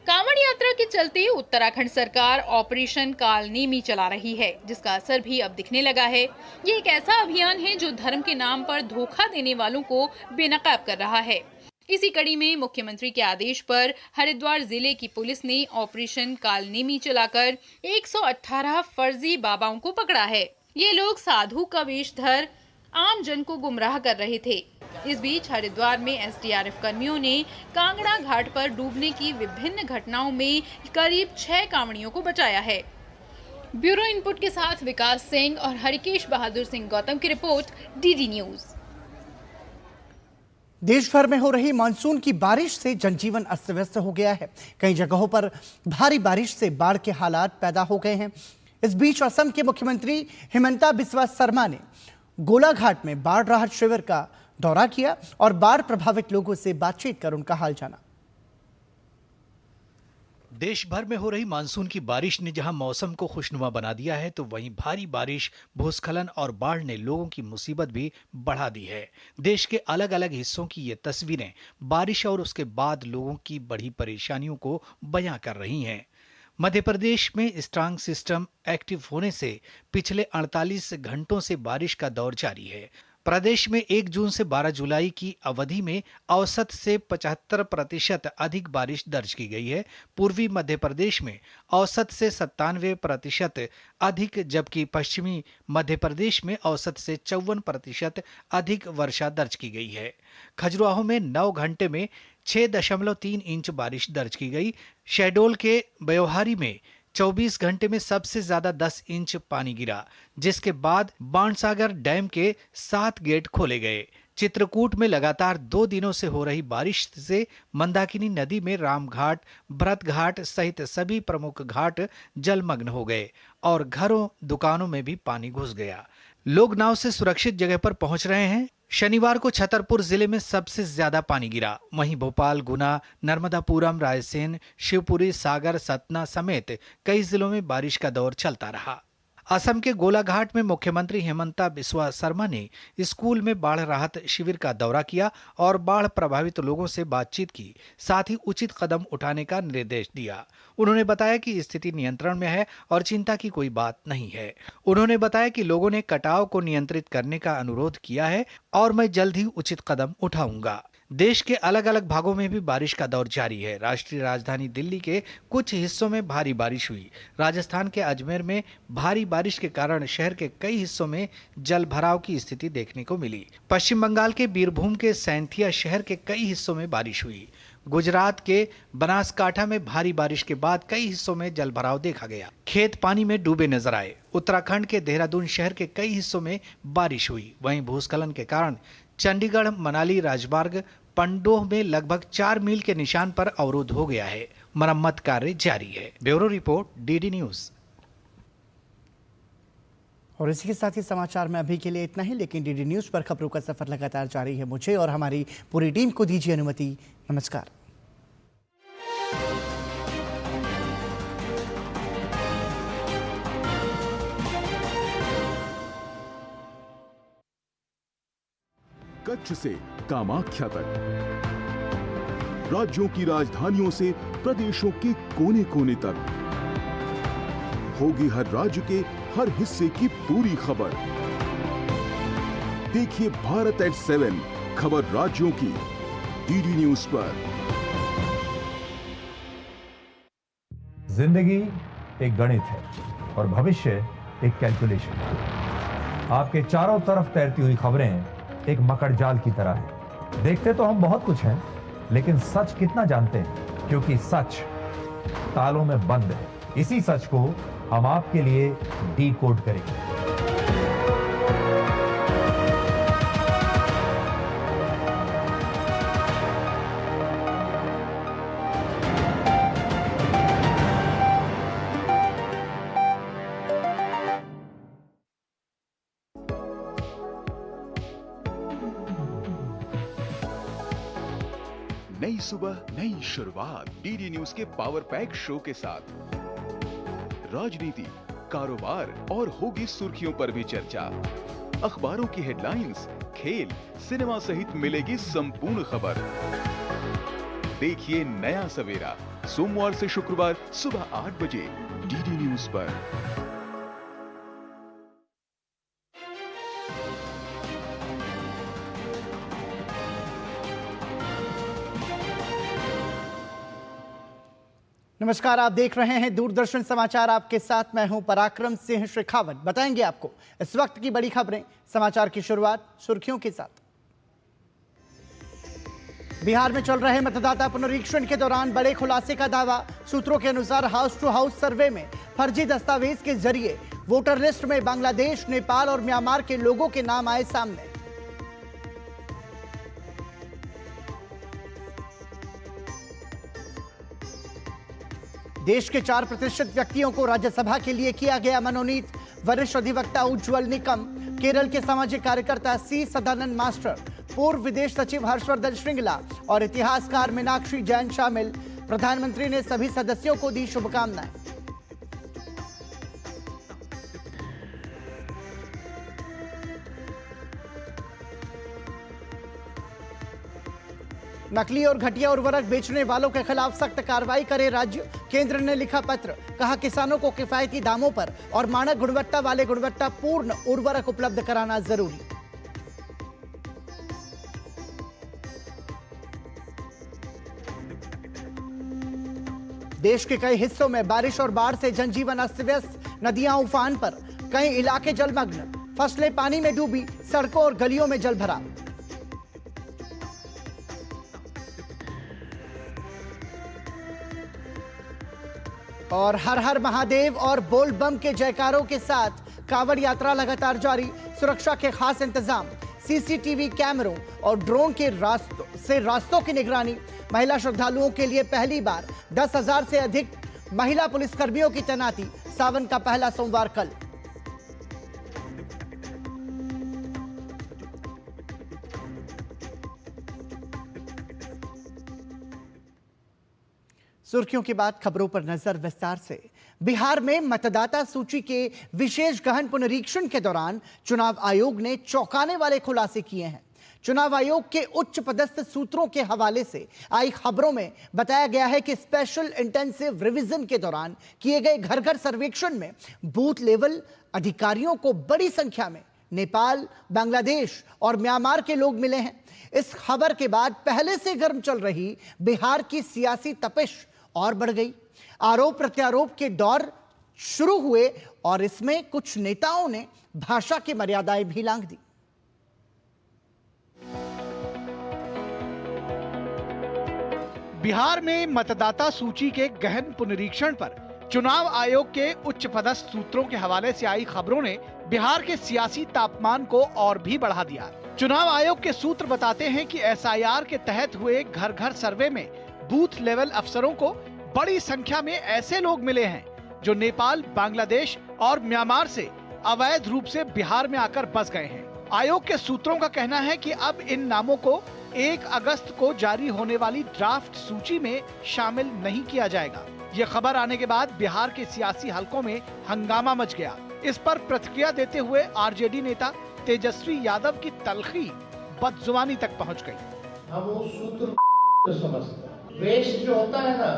L: कांवड़ यात्रा के चलते उत्तराखंड सरकार ऑपरेशन कालनेमी चला रही है, जिसका असर भी अब दिखने लगा है। ये एक ऐसा अभियान है जो धर्म के नाम पर धोखा देने वालों को बेनकाब कर रहा है। इसी कड़ी में मुख्यमंत्री के आदेश पर हरिद्वार जिले की पुलिस ने ऑपरेशन कालनेमी चलाकर 118 फर्जी बाबाओं को पकड़ा है। ये लोग साधु का वेश धर आम जन को गुमराह कर रहे थे। इस बीच हरिद्वार में एसडीआरएफ कर्मियों ने कांगड़ा घाट पर डूबने की विभिन्न घटनाओं में करीब 6 कांवड़ियों को बचाया है। ब्यूरो इनपुट के साथ विकास सिंह और हरिकेश बहादुर सिंह गौतम की रिपोर्ट, डीडी न्यूज।
A: देश भर में हो रही मानसून की बारिश से जनजीवन अस्त व्यस्त हो गया है। कई जगहों पर भारी बारिश से बाढ़ के हालात पैदा हो गए हैं। इस बीच असम के मुख्यमंत्री हिमंता बिस्वा शर्मा ने गोलाघाट में बाढ़ राहत शिविर का दौरा किया और बाढ़ प्रभावित लोगों से बातचीत कर उनका हाल जाना।
B: देश भर में हो रही मानसून की बारिश ने जहां मौसम को खुशनुमा बना दिया है, तो वहीं भारी बारिश, भूस्खलन और बाढ़ ने लोगों की मुसीबत भी बढ़ा दी है। देश के अलग अलग हिस्सों की ये तस्वीरें बारिश और उसके बाद लोगों की बढ़ी परेशानियों को बयां कर रही हैं। मध्य प्रदेश में स्ट्रांग सिस्टम एक्टिव होने से पिछले 48 घंटों से बारिश का दौर जारी है। प्रदेश में 1 जून से 12 जुलाई की अवधि में औसत से 75% अधिक बारिश दर्ज की गई है। पूर्वी मध्य प्रदेश में औसत से 97% अधिक, जबकि पश्चिमी मध्य प्रदेश में औसत से 54% अधिक वर्षा दर्ज की गई है। खजुराहो में 9 घंटे में 6.3 इंच बारिश दर्ज की गई। शहडोल के ब्योहारी में 24 घंटे में सबसे ज्यादा 10 इंच पानी गिरा, जिसके बाद बाणसागर डैम के 7 गेट खोले गए। चित्रकूट में लगातार 2 दिनों से हो रही बारिश से मंदाकिनी नदी में रामघाट, भरत घाट सहित सभी प्रमुख घाट जलमग्न हो गए और घरों दुकानों में भी पानी घुस गया। लोग नाव से सुरक्षित जगह पर पहुंच रहे हैं। शनिवार को छतरपुर जिले में सबसे ज्यादा पानी गिरा। वहीं भोपाल, गुना, नर्मदापुरम, रायसेन, शिवपुरी, सागर, सतना समेत कई जिलों में बारिश का दौर चलता रहा। असम के गोलाघाट में मुख्यमंत्री हिमंता बिस्वा शर्मा ने स्कूल में बाढ़ राहत शिविर का दौरा किया और बाढ़ प्रभावित लोगों से बातचीत की, साथ ही उचित कदम उठाने का निर्देश दिया। उन्होंने बताया कि स्थिति नियंत्रण में है और चिंता की कोई बात नहीं है। उन्होंने बताया कि लोगों ने कटाव को नियंत्रित करने का अनुरोध किया है और मैं जल्द ही उचित कदम उठाऊंगा। देश के अलग अलग भागों में भी बारिश का दौर जारी है। राष्ट्रीय राजधानी दिल्ली के कुछ हिस्सों में भारी बारिश हुई। राजस्थान के अजमेर में भारी बारिश के कारण शहर के कई हिस्सों में जल भराव की स्थिति देखने को मिली। पश्चिम बंगाल के बीरभूम के सैंथिया शहर के कई हिस्सों में बारिश हुई। गुजरात के बनासकांठा में भारी बारिश के बाद कई हिस्सों में जल भराव देखा गया। खेत पानी में डूबे नजर आए। उत्तराखंड के देहरादून शहर के कई हिस्सों में बारिश हुई। वहीं भूस्खलन के कारण चंडीगढ़ मनाली राजमार्ग पंडोह में लगभग 4 मील के निशान पर अवरुद्ध हो गया है। मरम्मत कार्य जारी है। Bureau report, DD news.
A: और इसी के साथ ही समाचार में अभी के लिए इतना ही, लेकिन डीडी न्यूज पर खबरों का सफर लगातार जारी है। मुझे और हमारी पूरी टीम को दीजिए अनुमति। नमस्कार।
P: कच्छ से कामाख्या तक, राज्यों की राजधानियों से प्रदेशों के कोने कोने तक, होगी हर राज्य के हर हिस्से की पूरी खबर। देखिए भारत एट 7 खबर राज्यों की, डीडी न्यूज पर।
Q: जिंदगी एक गणित है और भविष्य एक कैलकुलेशन। आपके चारों तरफ तैरती हुई खबरें एक मकड़जाल की तरह है। देखते तो हम बहुत कुछ हैं, लेकिन सच कितना जानते हैं? क्योंकि सच तालों में बंद है। इसी सच को हम आपके लिए डीकोड करेंगे।
P: नई सुबह, नई शुरुआत डीडी न्यूज के पावर पैक शो के साथ। राजनीति, कारोबार और होगी सुर्खियों पर भी चर्चा। अखबारों की हेडलाइंस, खेल, सिनेमा सहित मिलेगी संपूर्ण खबर। देखिए नया सवेरा सोमवार से शुक्रवार सुबह 8 बजे डीडी न्यूज पर।
A: नमस्कार, आप देख रहे हैं दूरदर्शन समाचार। आपके साथ मैं हूं पराक्रम सिंह शेखावत। बताएंगे आपको इस वक्त की बड़ी खबरें। समाचार की शुरुआत सुर्खियों के साथ। बिहार में चल रहे मतदाता पुनरीक्षण के दौरान बड़े खुलासे का दावा। सूत्रों के अनुसार हाउस टू हाउस सर्वे में फर्जी दस्तावेज के जरिए वोटर लिस्ट में बांग्लादेश, नेपाल और म्यांमार के लोगों के नाम आए सामने। देश के 4% व्यक्तियों को राज्यसभा के लिए किया गया मनोनीत। वरिष्ठ अधिवक्ता उज्ज्वल निकम, केरल के सामाजिक कार्यकर्ता सी सदानंद मास्टर, पूर्व विदेश सचिव हर्षवर्धन श्रृंगला और इतिहासकार मीनाक्षी जैन शामिल। प्रधानमंत्री ने सभी सदस्यों को दी शुभकामनाएं। नकली और घटिया उर्वरक बेचने वालों के खिलाफ सख्त कार्रवाई करे राज्य। केंद्र ने लिखा पत्र, कहा किसानों को किफायती दामों पर और मानक गुणवत्ता वाले गुणवत्तापूर्ण उर्वरक उपलब्ध कराना जरूरी। देश के कई हिस्सों में बारिश और बाढ़ से जनजीवन अस्त व्यस्त। नदियां उफान पर, कई इलाके जलमग्न, फसलें पानी में डूबी, सड़कों और गलियों में जलभराव। और हर हर महादेव और बोल बम के जयकारों के साथ कांवड़ यात्रा लगातार जारी। सुरक्षा के खास इंतजाम, सीसीटीवी कैमरों और ड्रोन के रास्तों की निगरानी। महिला श्रद्धालुओं के लिए पहली बार 10,000 से अधिक महिला पुलिसकर्मियों की तैनाती। सावन का पहला सोमवार कल। सुर्खियों के बाद खबरों पर नजर विस्तार से। बिहार में मतदाता सूची के विशेष गहन पुनरीक्षण के दौरान चुनाव आयोग ने चौंकाने वाले खुलासे किए हैं। चुनाव आयोग के उच्च पदस्थ सूत्रों के हवाले से आई खबरों में बताया गया है कि स्पेशल इंटेंसिव रिवीजन के दौरान किए गए घर घर सर्वेक्षण में बूथ लेवल अधिकारियों को बड़ी संख्या में नेपाल, बांग्लादेश और म्यांमार के लोग मिले हैं। इस खबर के बाद पहले से गर्म चल रही बिहार की सियासी तपिश और बढ़ गई। आरोप प्रत्यारोप के दौर शुरू हुए और इसमें कुछ नेताओं ने भाषा की मर्यादाएं भी लांघ दी।
B: बिहार में मतदाता सूची के गहन पुनरीक्षण पर चुनाव आयोग के उच्च पदस्थ सूत्रों के हवाले से आई खबरों ने बिहार के सियासी तापमान को और भी बढ़ा दिया। चुनाव आयोग के सूत्र बताते हैं कि एसआईआर के तहत हुए घर घर सर्वे में बूथ लेवल अफसरों को बड़ी संख्या में ऐसे लोग मिले हैं जो नेपाल, बांग्लादेश और म्यांमार से अवैध रूप से बिहार में आकर बस गए हैं। आयोग के सूत्रों का कहना है कि अब इन नामों को 1 अगस्त को जारी होने वाली ड्राफ्ट सूची में शामिल नहीं किया जाएगा। ये खबर आने के बाद बिहार के सियासी हलकों में हंगामा मच गया। इस पर प्रतिक्रिया देते हुए आरजेडी नेता तेजस्वी यादव की तलखी बदजुबानी तक पहुंच गई।
C: हम उस सूत्र समझते हैं, वेस्ट जो होता है ना,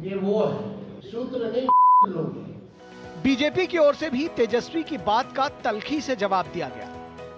C: ये वो है, सूत्र नहीं लोग।
B: बीजेपी की ओर से भी तेजस्वी की बात का तलखी से जवाब दिया गया।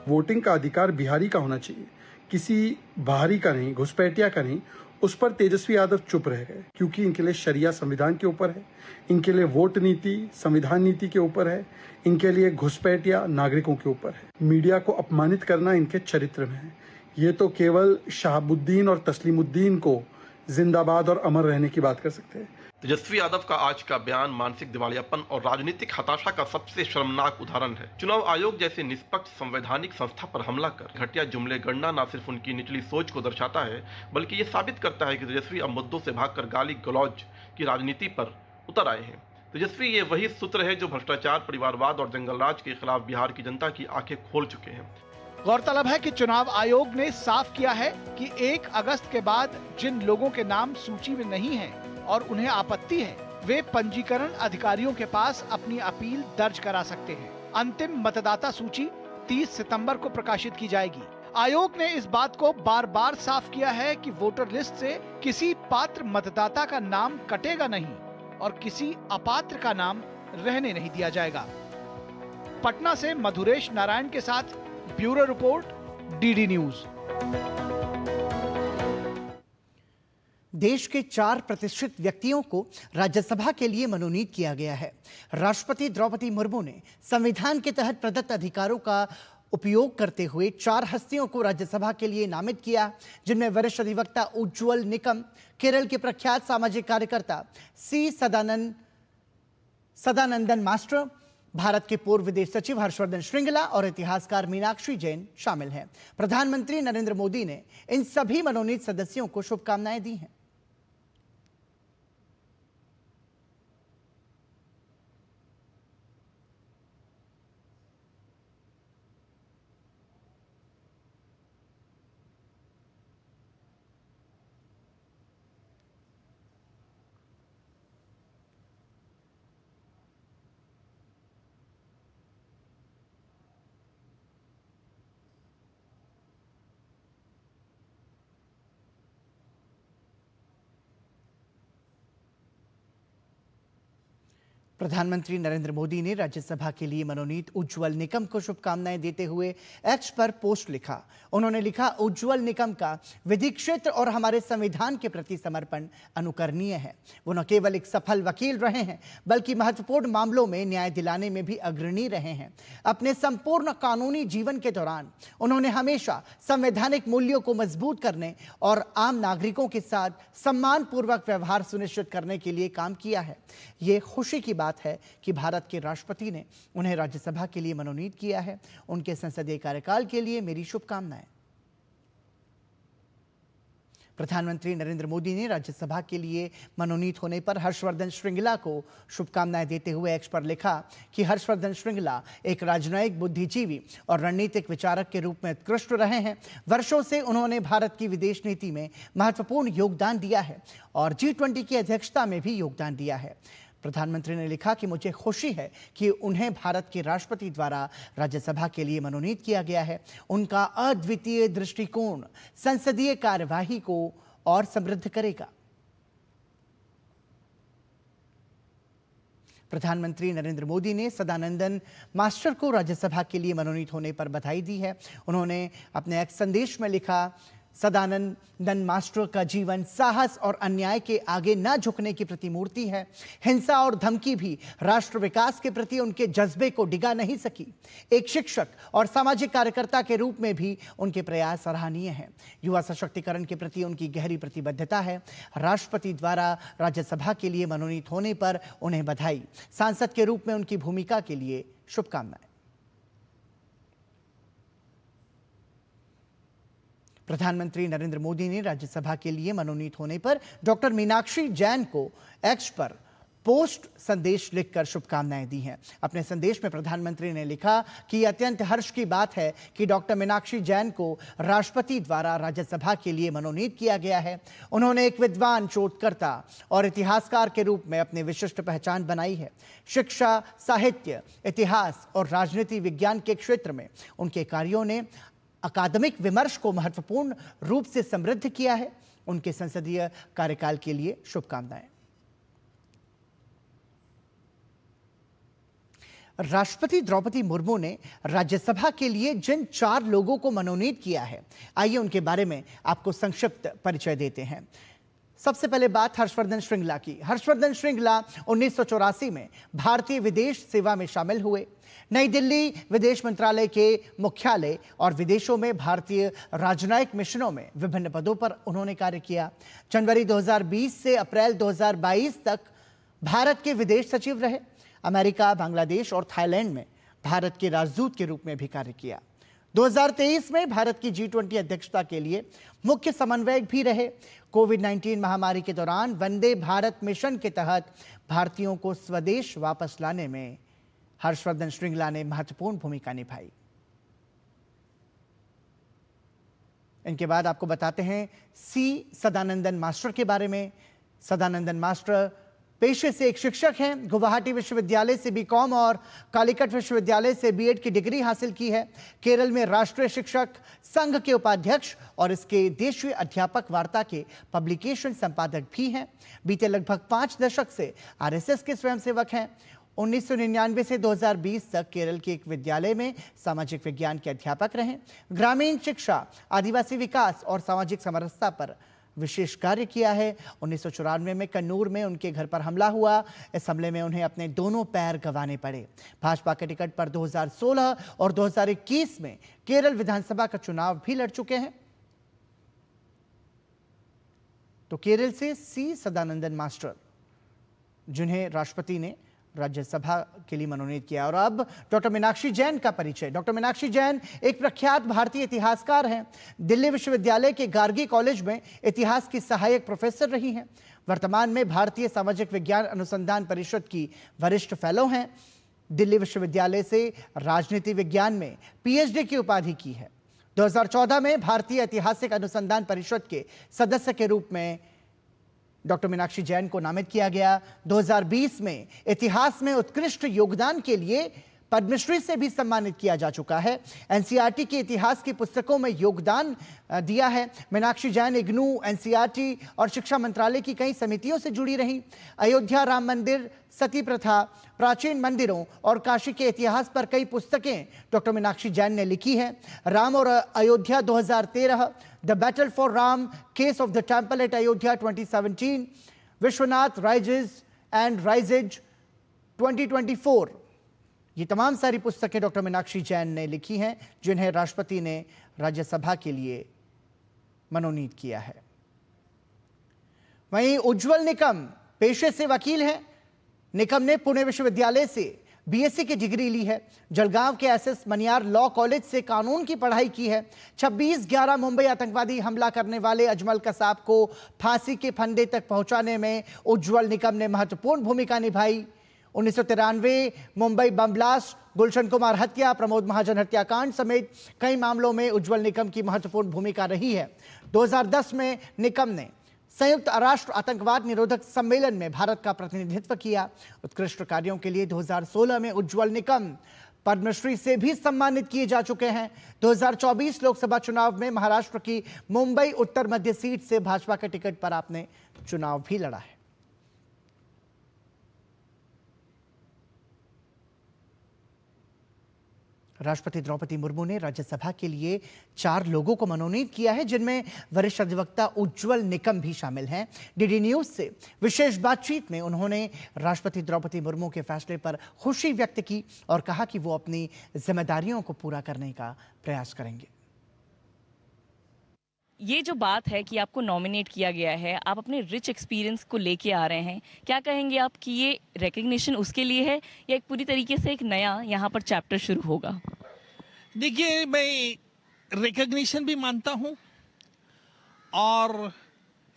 D: वोटिंग का अधिकार बिहारी का होना चाहिए, किसी बाहरी का नहीं, घुसपैठिया का नहीं। उस पर तेजस्वी यादव चुप रह गए क्योंकि इनके लिए शरिया संविधान के ऊपर है, इनके लिए वोट नीति संविधान नीति के ऊपर है, इनके लिए घुसपैठिया नागरिकों के ऊपर है। मीडिया को अपमानित करना इनके चरित्र में है। ये तो केवल शहाबुद्दीन और तस्लीमुद्दीन को जिंदाबाद और अमर रहने की बात कर सकते हैं।
E: तेजस्वी यादव का आज का बयान मानसिक दिवालियापन और राजनीतिक हताशा का सबसे शर्मनाक उदाहरण है। चुनाव आयोग जैसे निष्पक्ष संवैधानिक संस्था पर हमला कर घटिया जुमले गणना न सिर्फ उनकी निचली सोच को दर्शाता है, बल्कि ये साबित करता है कि तेजस्वी अब मुद्दों से भागकर गाली गलौज की राजनीति पर उतर आए हैं। तेजस्वी ये वही सूत्र है जो भ्रष्टाचार, परिवारवाद और जंगलराज के खिलाफ बिहार की जनता की आंखें खोल चुके हैं।
B: गौरतलब है कि चुनाव आयोग ने साफ किया है कि 1 अगस्त के बाद जिन लोगों के नाम सूची में नहीं हैं और उन्हें आपत्ति है, वे पंजीकरण अधिकारियों के पास अपनी अपील दर्ज करा सकते हैं। अंतिम मतदाता सूची 30 सितंबर को प्रकाशित की जाएगी। आयोग ने इस बात को बार बार साफ किया है कि वोटर लिस्ट से किसी पात्र मतदाता का नाम कटेगा नहीं और किसी अपात्र का नाम रहने नहीं दिया जाएगा। पटना से मधुरेश नारायण के साथ ब्यूरो रिपोर्ट, डीडी न्यूज।
A: देश के 4 प्रतिष्ठित व्यक्तियों को राज्यसभा के लिए मनोनीत किया गया है। राष्ट्रपति द्रौपदी मुर्मू ने संविधान के तहत प्रदत्त अधिकारों का उपयोग करते हुए 4 हस्तियों को राज्यसभा के लिए नामित किया, जिनमें वरिष्ठ अधिवक्ता उज्ज्वल निकम, केरल के प्रख्यात सामाजिक कार्यकर्ता सी सदानंदन मास्टर, भारत के पूर्व विदेश सचिव हर्षवर्धन श्रृंगला और इतिहासकार मीनाक्षी जैन शामिल हैं। प्रधानमंत्री नरेंद्र मोदी ने इन सभी मनोनीत सदस्यों को शुभकामनाएं दी हैं। प्रधानमंत्री नरेंद्र मोदी ने राज्यसभा के लिए मनोनीत उज्ज्वल निकम को शुभकामनाएं देते हुए एक्स पर पोस्ट लिखा। उन्होंने लिखा, उज्ज्वल निकम का विधि क्षेत्र और हमारे संविधान के प्रति समर्पण अनुकरणीय है। वो न केवल एक सफल वकील रहे हैं, बल्कि महत्वपूर्ण मामलों में न्याय दिलाने में भी अग्रणी रहे हैं। अपने संपूर्ण कानूनी जीवन के दौरान उन्होंने हमेशा संवैधानिक मूल्यों को मजबूत करने और आम नागरिकों के साथ सम्मानपूर्वक व्यवहार सुनिश्चित करने के लिए काम किया है। ये खुशी की बात है कि भारत के राष्ट्रपति ने उन्हें राज्यसभा के लिए मनोनीत किया है। उनके संसदीय कार्यकाल के लिए मेरी शुभकामनाएं। प्रधानमंत्री नरेंद्र मोदी ने राज्यसभा के लिए मनोनीत होने पर हर्षवर्धन श्रृंगला को शुभकामनाएं देते हुए एक्स पर लिखा कि हर्षवर्धन श्रृंगला एक राजनयिक बुद्धिजीवी और रणनीतिक विचारक के रूप में उत्कृष्ट रहे हैं। वर्षों से उन्होंने भारत की विदेश नीति में महत्वपूर्ण योगदान दिया है और G20 की अध्यक्षता में भी योगदान दिया है। प्रधानमंत्री ने लिखा कि मुझे खुशी है कि उन्हें भारत के राष्ट्रपति द्वारा राज्यसभा के लिए मनोनीत किया गया है। उनका अद्वितीय दृष्टिकोण संसदीय कार्यवाही को और समृद्ध करेगा। प्रधानमंत्री नरेंद्र मोदी ने सदानंदन मास्टर को राज्यसभा के लिए मनोनीत होने पर बधाई दी है। उन्होंने अपने एक संदेश में लिखा, सदानंदन मास्टर का जीवन साहस और अन्याय के आगे न झुकने की प्रतिमूर्ति है। हिंसा और धमकी भी राष्ट्र विकास के प्रति उनके जज्बे को डिगा नहीं सकी। एक शिक्षक और सामाजिक कार्यकर्ता के रूप में भी उनके प्रयास सराहनीय हैं। युवा सशक्तिकरण के प्रति उनकी गहरी प्रतिबद्धता है। राष्ट्रपति द्वारा राज्यसभा के लिए मनोनीत होने पर उन्हें बधाई। सांसद के रूप में उनकी भूमिका के लिए शुभकामनाएं। प्रधानमंत्री नरेंद्र मोदी ने राज्यसभा के लिए मनोनीत होने पर डॉक्टर मीनाक्षी जैन को एक्स पर पोस्ट संदेश लिखकर शुभकामनाएं दी हैं। अपने संदेश में प्रधानमंत्री ने लिखा कि अत्यंत हर्ष की बात है कि डॉक्टर मीनाक्षी जैन को राष्ट्रपति द्वारा राज्यसभा के लिए मनोनीत किया गया है। उन्होंने एक विद्वान, शोधकर्ता और इतिहासकार के रूप में अपनी विशिष्ट पहचान बनाई है। शिक्षा, साहित्य, इतिहास और राजनीति विज्ञान के क्षेत्र में उनके कार्यों ने अकादमिक विमर्श को महत्वपूर्ण रूप से समृद्ध किया है। उनके संसदीय कार्यकाल के लिए शुभकामनाएं। राष्ट्रपति द्रौपदी मुर्मू ने राज्यसभा के लिए जिन 4 लोगों को मनोनीत किया है, आइए उनके बारे में आपको संक्षिप्त परिचय देते हैं। सबसे पहले बात हर्षवर्धन श्रृंगला की। हर्षवर्धन श्रृंगला 1984 में भारतीय विदेश सेवा में शामिल हुए। नई दिल्ली विदेश मंत्रालय के मुख्यालय और विदेशों में भारतीय राजनयिक मिशनों में विभिन्न पदों पर उन्होंने कार्य किया। जनवरी 2020 से अप्रैल 2022 तक भारत के विदेश सचिव रहे। अमेरिका, बांग्लादेश और थाईलैंड में भारत के राजदूत के रूप में भी कार्य किया। 2023 में भारत की G20 अध्यक्षता के लिए मुख्य समन्वयक भी रहे। कोविड-19 महामारी के दौरान वंदे भारत मिशन के तहत भारतीयों को स्वदेश वापस लाने में हर्षवर्धन श्रृंगला ने महत्वपूर्ण भूमिका निभाई। इनके बाद आपको बताते हैं सी सदानंदन मास्टर के बारे में। सदानंदन मास्टर पेशे से एक शिक्षक हैं। गुवाहाटी विश्वविद्यालय से बीकॉम और कालीकट विश्वविद्यालय से बीएड की डिग्री हासिल की है। केरल में राष्ट्रीय शिक्षक संघ के उपाध्यक्ष और इसके देशीय अध्यापक वार्ता के पब्लिकेशन संपादक भी हैं। बीते लगभग 5 दशक से आरएसएस के स्वयंसेवक हैं। 1999 से 2020 तक केरल के एक विद्यालय में सामाजिक विज्ञान के अध्यापक रहे। ग्रामीण शिक्षा, आदिवासी विकास और सामाजिक समरसता पर विशेष कार्य किया है। 1994 में कन्नूर में उनके घर पर हमला हुआ। इस हमले में उन्हें अपने दोनों पैर गंवाने पड़े। भाजपा के टिकट पर 2016 और 2021 में केरल विधानसभा का चुनाव भी लड़ चुके हैं। तो केरल से सी सदानंदन मास्टर, जिन्हें राष्ट्रपति ने राज्यसभा के लिए मनोनीत किया। और अब डॉक्टर मीनाक्षी जैन का परिचय। डॉक्टर मीनाक्षी जैन एक प्रख्यात भारतीय इतिहासकार हैं। दिल्ली विश्वविद्यालय के गार्गी कॉलेज में इतिहास की सहायक प्रोफेसर रही हैं। वर्तमान में भारतीय सामाजिक विज्ञान अनुसंधान परिषद की वरिष्ठ फेलो हैं। दिल्ली विश्वविद्यालय से राजनीति विज्ञान में पीएचडी की उपाधि की है। 2014 में भारतीय ऐतिहासिक अनुसंधान परिषद के सदस्य के रूप में डॉक्टर मीनाक्षी जैन को नामित किया गया। 2020 में इतिहास में उत्कृष्ट योगदान के लिए पद्मश्री से भी सम्मानित किया जा चुका है। एनसीईआरटी के इतिहास की पुस्तकों में योगदान दिया है। मीनाक्षी जैन इग्नू, एनसीईआरटी और शिक्षा मंत्रालय की कई समितियों से जुड़ी रहीं। अयोध्या राम मंदिर, सती प्रथा, प्राचीन मंदिरों और काशी के इतिहास पर कई पुस्तकें डॉक्टर मीनाक्षी जैन ने लिखी हैं। राम और Ayodhya 2013, the battle for Ram, case of the temple at Ayodhya 2017, Vishwanath rises and rises 2024, ये तमाम सारी पुस्तकें डॉक्टर मीनाक्षी जैन ने लिखी हैं, जिन्हें राष्ट्रपति ने राज्यसभा के लिए मनोनीत किया है। वहीं उज्जवल निकम पेशे से वकील हैं। निकम ने पुणे विश्वविद्यालय से बीएससी की डिग्री ली है। जलगांव के एसएस मनियार लॉ कॉलेज से कानून की पढ़ाई की है। 26/11 मुंबई आतंकवादी हमला करने वाले अजमल कसाब को फांसी के फंदे तक पहुंचाने में उज्जवल निकम ने महत्वपूर्ण भूमिका निभाई। 1993 मुंबई बम ब्लास्ट, गुलशन कुमार हत्या, प्रमोद महाजन हत्याकांड समेत कई मामलों में उज्जवल निकम की महत्वपूर्ण भूमिका रही है। 2010 में निकम ने संयुक्त राष्ट्र आतंकवाद निरोधक सम्मेलन में भारत का प्रतिनिधित्व किया। उत्कृष्ट कार्यों के लिए 2016 में उज्जवल निकम पद्मश्री से भी सम्मानित किए जा चुके हैं। 2024 लोकसभा चुनाव में महाराष्ट्र की मुंबई उत्तर मध्य सीट से भाजपा के टिकट पर आपने चुनाव भी लड़ा है। राष्ट्रपति द्रौपदी मुर्मू ने राज्यसभा के लिए 4 लोगों को मनोनीत किया है, जिनमें वरिष्ठ अधिवक्ता उज्जवल निकम भी शामिल हैं। डीडी न्यूज से विशेष बातचीत में उन्होंने राष्ट्रपति द्रौपदी मुर्मू के फैसले पर खुशी व्यक्त की और कहा कि वो अपनी जिम्मेदारियों को पूरा करने का प्रयास करेंगे।
F: ये जो बात है कि आपको नॉमिनेट किया गया है, आप अपने रिच एक्सपीरियंस को लेके आ रहे हैं, क्या कहेंगे आप कि ये रिकग्निशन उसके लिए है या एक पूरी तरीके से एक नया यहाँ पर चैप्टर शुरू होगा?
G: देखिए, मैं रिकग्निशन भी मानता हूँ और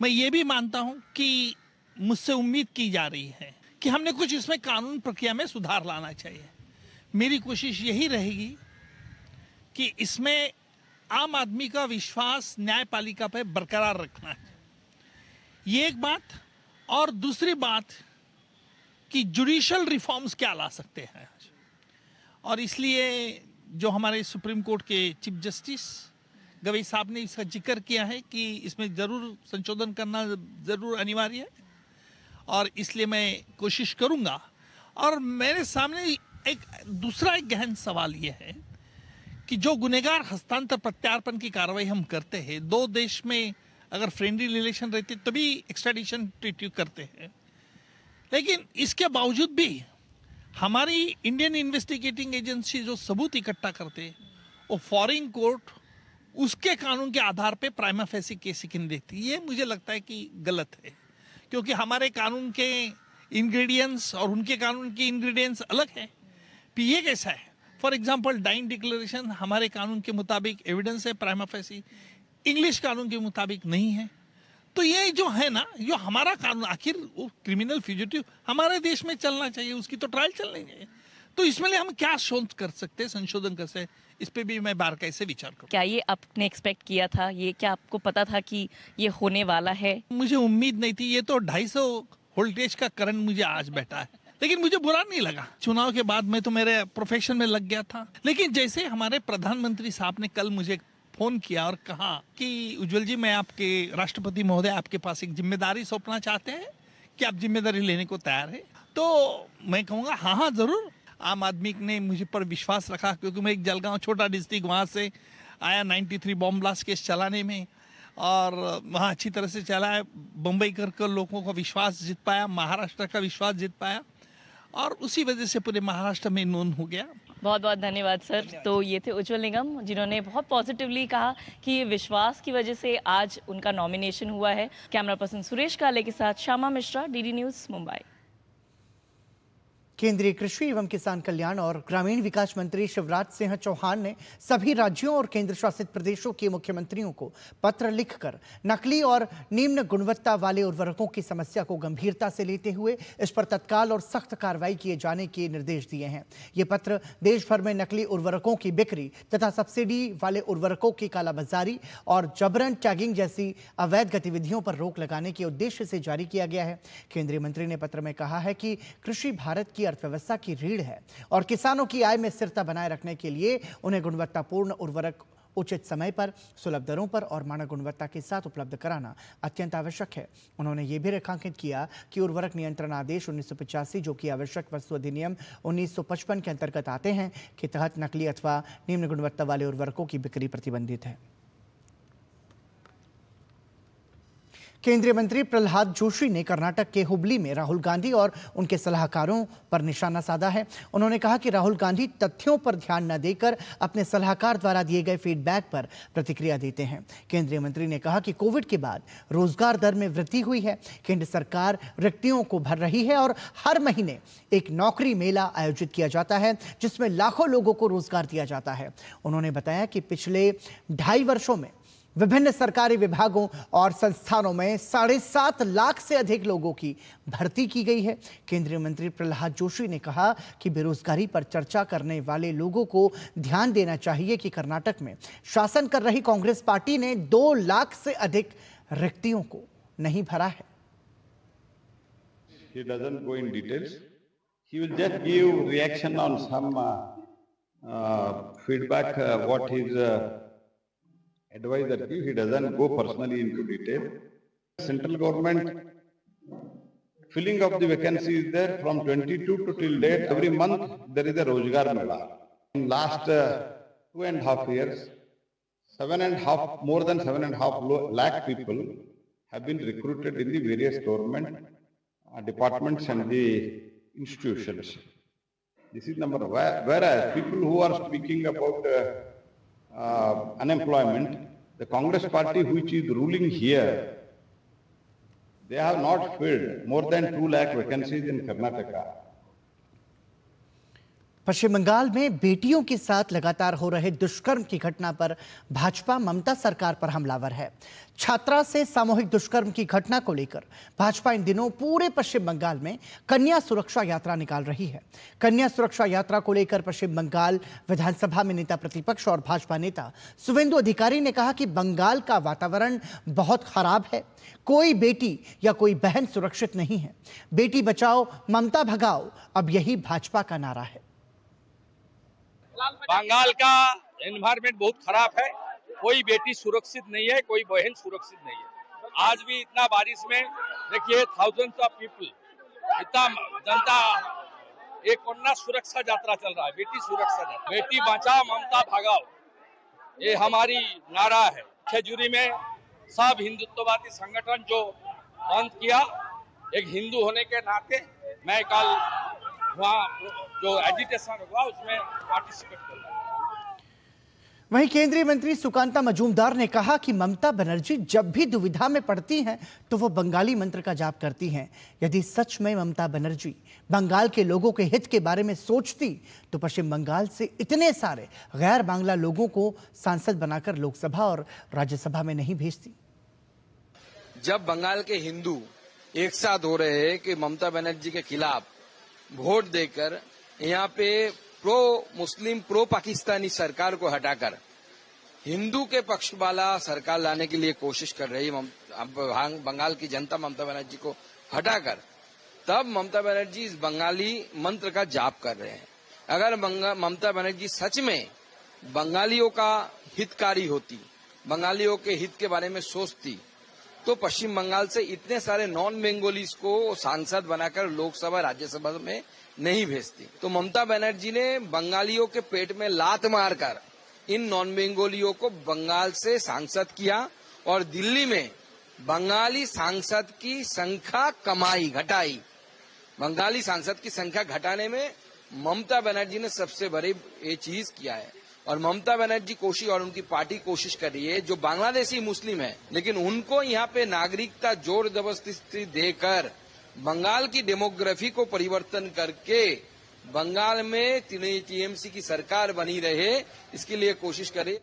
G: मैं ये भी मानता हूँ कि मुझसे उम्मीद की जा रही है कि हमने कुछ इसमें कानून प्रक्रिया में सुधार लाना चाहिए। मेरी कोशिश यही रहेगी कि इसमें आम आदमी का विश्वास न्यायपालिका पर बरकरार रखना है, ये एक बात। और दूसरी बात कि जुडिशल रिफॉर्म्स क्या ला सकते हैं, और इसलिए जो हमारे सुप्रीम कोर्ट के चीफ जस्टिस गवई साहब ने इसका जिक्र किया है कि इसमें ज़रूर संशोधन करना ज़रूर अनिवार्य है, और इसलिए मैं कोशिश करूँगा। और मेरे सामने एक दूसरा एक गहन सवाल यह है कि जो गुनहगार हस्तांतर प्रत्यार्पण की कार्रवाई हम करते हैं, दो देश में अगर फ्रेंडली रिलेशन रहते तभी एक्स्ट्राडिशन ट्रीटी करते हैं, लेकिन इसके बावजूद भी हमारी इंडियन इन्वेस्टिगेटिंग एजेंसी जो सबूत इकट्ठा करते हैं वो फॉरेन कोर्ट उसके कानून के आधार पे प्राइमा फेसी केस देती है। ये मुझे लगता है कि गलत है, क्योंकि हमारे कानून के इंग्रेडिएंट्स और उनके कानून के इंग्रेडिएंट्स अलग है। ये कैसा है? फॉर एग्जांपल डाइन डिक्लेरेशन हमारे कानून के मुताबिक एविडेंस है प्राइमा फेसी, इंग्लिश कानून के मुताबिक नहीं है। तो ये जो है ना, जो हमारा कानून, आखिर वो क्रिमिनल फ्यूजिटिव हमारे देश में चलना चाहिए, उसकी तो ट्रायल चलनी चाहिए। तो इसमें हम क्या शोध कर सकते हैं, संशोधन कर सकते हैं, इस पे भी मैं बार कैसे विचार करूं।
F: क्या ये आपने एक्सपेक्ट किया था? ये क्या आपको पता था कि ये होने वाला है?
G: मुझे उम्मीद नहीं थी। ये तो 250 वोल्टेज का करंट मुझे आज बैठा है, लेकिन मुझे बुरा नहीं लगा। चुनाव के बाद मैं तो मेरे प्रोफेशन में लग गया था, लेकिन जैसे हमारे प्रधानमंत्री साहब ने कल मुझे फोन किया और कहा कि उज्जवल जी, मैं आपके राष्ट्रपति महोदय आपके पास एक जिम्मेदारी सौंपना चाहते हैं कि आप जिम्मेदारी लेने को तैयार है। तो मैं कहूँगा हाँ जरूर। आम आदमी ने मुझे पर विश्वास रखा, क्योंकि मैं एक जलगांव छोटा डिस्ट्रिक्ट वहाँ से आया 93 बॉम्ब ब्लास्ट केस चलाने में, और वहाँ अच्छी तरह से चला है। बम्बई कर लोगों का विश्वास जीत पाया, महाराष्ट्र का विश्वास जीत पाया, और उसी वजह से पूरे महाराष्ट्र में नोन हो गया।
F: बहुत बहुत धन्यवाद सर। तो ये थे उज्जवल निगम, जिन्होंने बहुत पॉजिटिवली कहा कि ये विश्वास की वजह से आज उनका नॉमिनेशन हुआ है। कैमरा पर्सन सुरेश काले के साथ श्यामा मिश्रा, डीडी न्यूज़, मुंबई।
A: केंद्रीय कृषि एवं किसान कल्याण और ग्रामीण विकास मंत्री शिवराज सिंह चौहान ने सभी राज्यों और केंद्र शासित प्रदेशों के मुख्यमंत्रियों को पत्र लिखकर नकली और निम्न गुणवत्ता वाले उर्वरकों की समस्या को गंभीरता से लेते हुए इस पर तत्काल और सख्त कार्रवाई किए जाने के निर्देश दिए हैं। ये पत्र देश भर में नकली उर्वरकों की बिक्री तथा सब्सिडी वाले उर्वरकों की कालाबाजारी और जबरन टैगिंग जैसी अवैध गतिविधियों पर रोक लगाने के उद्देश्य से जारी किया गया है। केंद्रीय मंत्री ने पत्र में कहा है कि कृषि भारत की अर्थव्यवस्था की रीढ़ है और किसानों की आय में स्थिरता बनाए रखने के लिए उन्हें गुणवत्तापूर्ण उर्वरक उचित समय पर, सुलभ दरों पर और मानक गुणवत्ता के साथ उपलब्ध कराना अत्यंत आवश्यक है। उन्होंने ये भी रेखांकित किया कि उर्वरक नियंत्रण आदेश 1985, जो कि आवश्यक वस्तु अधिनियम 1955 के अंतर्गत आते हैं, के तहत नकली अथवा निम्न गुणवत्ता वाले उर्वरकों की बिक्री प्रतिबंधित है। केंद्रीय मंत्री प्रहलाद जोशी ने कर्नाटक के हुबली में राहुल गांधी और उनके सलाहकारों पर निशाना साधा है। उन्होंने कहा कि राहुल गांधी तथ्यों पर ध्यान न देकर अपने सलाहकार द्वारा दिए गए फीडबैक पर प्रतिक्रिया देते हैं। केंद्रीय मंत्री ने कहा कि कोविड के बाद रोजगार दर में वृद्धि हुई है, केंद्र सरकार रिक्तियों को भर रही है और हर महीने एक नौकरी मेला आयोजित किया जाता है जिसमें लाखों लोगों को रोजगार दिया जाता है। उन्होंने बताया कि पिछले 2.5 वर्षों में विभिन्न सरकारी विभागों और संस्थानों में 7.5 लाख से अधिक लोगों की भर्ती की गई है। केंद्रीय मंत्री प्रहलाद जोशी ने कहा कि बेरोजगारी पर चर्चा करने वाले लोगों को ध्यान देना चाहिए कि कर्नाटक में शासन कर रही कांग्रेस पार्टी ने 2 लाख से अधिक रिक्तियों को नहीं भरा है।
H: He doesn't go in details. He will just give reaction on some feedback, what his advisor give. He doesn't go personally into detail. Central government filling of the vacancies there from 22 to till date. Every month there is a Rozgar Mela. In last 2.5 years, more than 7.5 lakh people have been recruited in the various government departments and the institutions. This is number one. Whereas people who are speaking about unemployment, the Congress party which is ruling here, they have not filled more than 2 lakh vacancies in Karnataka.
A: पश्चिम बंगाल में बेटियों के साथ लगातार हो रहे दुष्कर्म की घटना पर भाजपा ममता सरकार पर हमलावर है। छात्रा से सामूहिक दुष्कर्म की घटना को लेकर भाजपा इन दिनों पूरे पश्चिम बंगाल में कन्या सुरक्षा यात्रा निकाल रही है। कन्या सुरक्षा यात्रा को लेकर पश्चिम बंगाल विधानसभा में नेता प्रतिपक्ष और भाजपा नेता शुवेंदु अधिकारी ने कहा कि बंगाल का वातावरण बहुत खराब है, कोई बेटी या कोई बहन सुरक्षित नहीं है। बेटी बचाओ, ममता भगाओ, अब यही भाजपा का नारा है।
I: बंगाल का एनवायरमेंट बहुत खराब है, कोई बेटी सुरक्षित नहीं है, कोई बहन सुरक्षित नहीं है। आज भी इतना बारिश में देखिए थाउजेंड्स ऑफ पीपल, इतना जनता एक कन्या सुरक्षा यात्रा चल रहा है, बेटी सुरक्षा यात्रा, बेटी बचाओ ममता भगाओ, ये हमारी नारा है। खेजूरी में सब हिंदुत्ववादी संगठन जो बंद किया, एक हिंदू होने के नाते मैं कल वहाँ जो एजिटेशन हुआ उसमें पार्टिसिपेट कर रहा हूँ।
A: वहीं केंद्रीय मंत्री सुकांता मजूमदार ने कहा कि ममता बनर्जी जब भी दुविधा में पड़ती हैं तो वो बंगाली मंत्र का जाप करती हैं। यदि सच में ममता बनर्जी बंगाल के लोगों के हित के बारे में सोचती तो पश्चिम बंगाल से इतने सारे गैर बांग्ला लोगों को सांसद बनाकर लोकसभा और राज्यसभा में नहीं भेजती।
J: जब बंगाल के हिंदू एक साथ हो रहे हैं कि ममता बनर्जी के खिलाफ वोट देकर यहाँ पे प्रो मुस्लिम प्रो पाकिस्तानी सरकार को हटाकर हिंदू के पक्ष वाला सरकार लाने के लिए कोशिश कर रही बंगाल की जनता ममता बनर्जी को हटाकर, तब ममता बनर्जी इस बंगाली मंत्र का जाप कर रहे हैं। अगर ममता बनर्जी सच में बंगालियों का हितकारी होती, बंगालियों के हित के बारे में सोचती, तो पश्चिम बंगाल से इतने सारे नॉन बेंगोलीज को सांसद बनाकर लोकसभा राज्यसभा में नहीं भेजती। तो ममता बनर्जी ने बंगालियों के पेट में लात मारकर इन नॉन बेंगोलियों को बंगाल से सांसद किया और दिल्ली में बंगाली सांसद की संख्या घटाई। बंगाली सांसद की संख्या घटाने में ममता बनर्जी ने सबसे बड़ी ये चीज किया है। और ममता बनर्जी कोशिश और उनकी पार्टी कोशिश कर रही है, जो बांग्लादेशी मुस्लिम है लेकिन उनको यहाँ पे नागरिकता जोर जबरदस्ती देकर बंगाल की डेमोग्राफी को परिवर्तन करके बंगाल में टीएमसी की सरकार बनी रहे, इसके लिए कोशिश करे।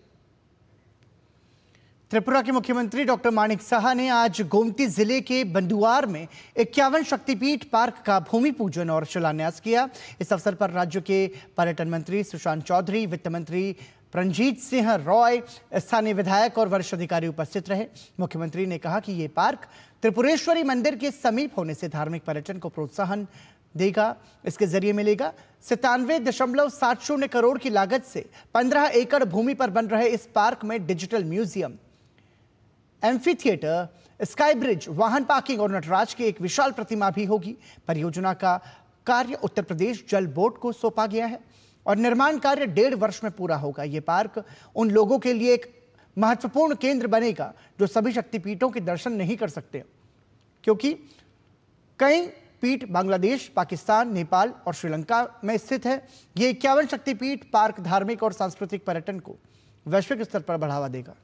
A: त्रिपुरा के मुख्यमंत्री डॉक्टर माणिक साहा ने आज गोमती जिले के बंदुआर में 51 शक्तिपीठ पार्क का भूमि पूजन और शिलान्यास किया। इस अवसर पर राज्य के पर्यटन मंत्री सुशांत चौधरी, वित्त मंत्री प्रणजीत सिंह रॉय, स्थानीय विधायक और वरिष्ठ अधिकारी उपस्थित रहे। मुख्यमंत्री ने कहा कि ये पार्क त्रिपुरेश्वरी मंदिर के समीप होने से धार्मिक पर्यटन को प्रोत्साहन देगा। इसके जरिए मिलेगा 97.70 करोड़ की लागत से 15 एकड़ भूमि पर बन रहे इस पार्क में digital museum, amphi theatre, sky bridge, वाहन पार्किंग और नटराज की एक विशाल प्रतिमा भी होगी। परियोजना का कार्य उत्तर प्रदेश जल बोर्ड को सौंपा गया है और निर्माण कार्य 1.5 वर्ष में पूरा होगा। ये पार्क उन लोगों के लिए एक महत्वपूर्ण केंद्र बनेगा जो सभी शक्तिपीठों के दर्शन नहीं कर सकते, क्योंकि कई पीठ बांग्लादेश, पाकिस्तान, नेपाल और श्रीलंका में स्थित है। ये 51 शक्तिपीठ पार्क धार्मिक और सांस्कृतिक पर्यटन को वैश्विक स्तर पर बढ़ावा देगा।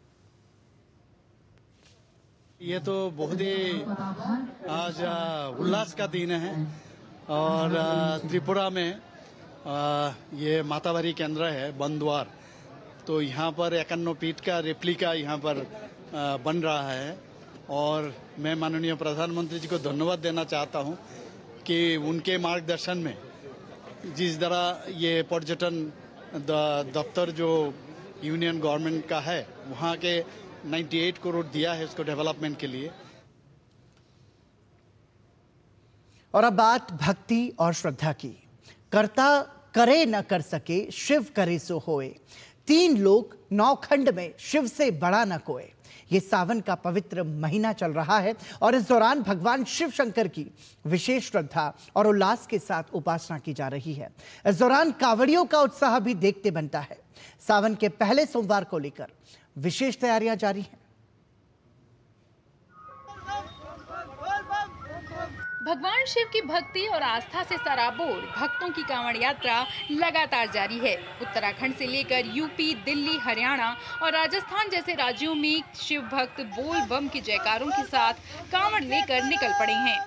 K: ये तो बहुत ही आज उल्लास का दिन है और त्रिपुरा में ये मातावारी केंद्र है बंदवार, तो यहाँ पर 51 पीठ का रेप्लिका यहाँ पर बन रहा है और मैं माननीय प्रधानमंत्री जी को धन्यवाद देना चाहता हूँ कि उनके मार्गदर्शन में जिस तरह ये पर्यटन दफ्तर जो यूनियन गवर्नमेंट का है वहाँ के 98 करोड़ दिया है उसको डेवलपमेंट के लिए।
A: और अब बात भक्ति और श्रद्धा की। करता करे न कर सके, शिव करे सो होए। 3 लोक 9 खंड में शिव से बड़ा न कोई। ये सावन का पवित्र महीना चल रहा है और इस दौरान भगवान शिव शंकर की विशेष श्रद्धा और उल्लास के साथ उपासना की जा रही है। इस दौरान कांवड़ियों का उत्साह भी देखते बनता है। सावन के पहले सोमवार को लेकर विशेष तैयारियां जारी हैं।
L: भगवान शिव की भक्ति और आस्था से सराबोर भक्तों की कांवड़ यात्रा लगातार जारी है। उत्तराखंड से लेकर यूपी, दिल्ली, हरियाणा और राजस्थान जैसे राज्यों में शिव भक्त बोल बम के जयकारों के साथ कांवड़ लेकर निकल पड़े हैं।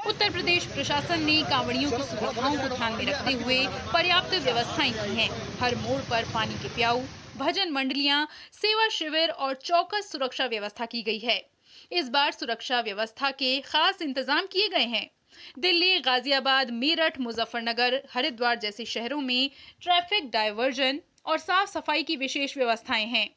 L: उत्तर प्रदेश प्रशासन ने कांवड़ियों की सुविधाओं को ध्यान में रखते हुए पर्याप्त व्यवस्थाएं की हैं। हर मोड़ पर पानी के प्याऊ, भजन मंडलियां, सेवा शिविर और चौकस सुरक्षा व्यवस्था की गई है। इस बार सुरक्षा व्यवस्था के खास इंतजाम किए गए हैं। दिल्ली, गाजियाबाद, मेरठ, मुजफ्फरनगर, हरिद्वार जैसे शहरों में ट्रैफिक डायवर्जन और साफ सफाई की विशेष व्यवस्थाएं हैं।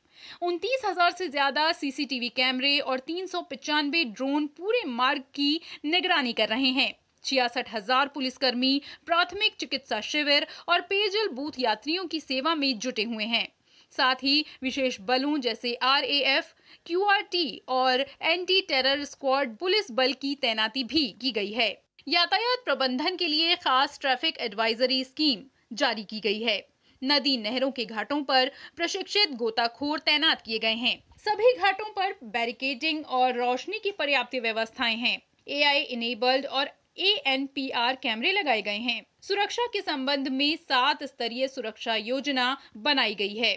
L: 29,000 से ज्यादा सीसीटीवी कैमरे और 395 ड्रोन पूरे मार्ग की निगरानी कर रहे हैं। 66,000 पुलिसकर्मी प्राथमिक चिकित्सा शिविर और पेयजल बूथ यात्रियों की सेवा में जुटे हुए हैं। साथ ही विशेष बलों जैसे RAF, QRT और एंटी टेरर स्क्वाड पुलिस बल की तैनाती भी की गई है। यातायात प्रबंधन के लिए खास ट्रैफिक एडवाइजरी स्कीम जारी की गई है। नदी नहरों के घाटों पर प्रशिक्षित गोताखोर तैनात किए गए हैं। सभी घाटों पर बैरिकेडिंग और रोशनी की पर्याप्त व्यवस्थाएं हैं। AI इनेबल्ड और ANPR कैमरे लगाए गए हैं। सुरक्षा के संबंध में 7 स्तरीय सुरक्षा योजना बनाई गई है।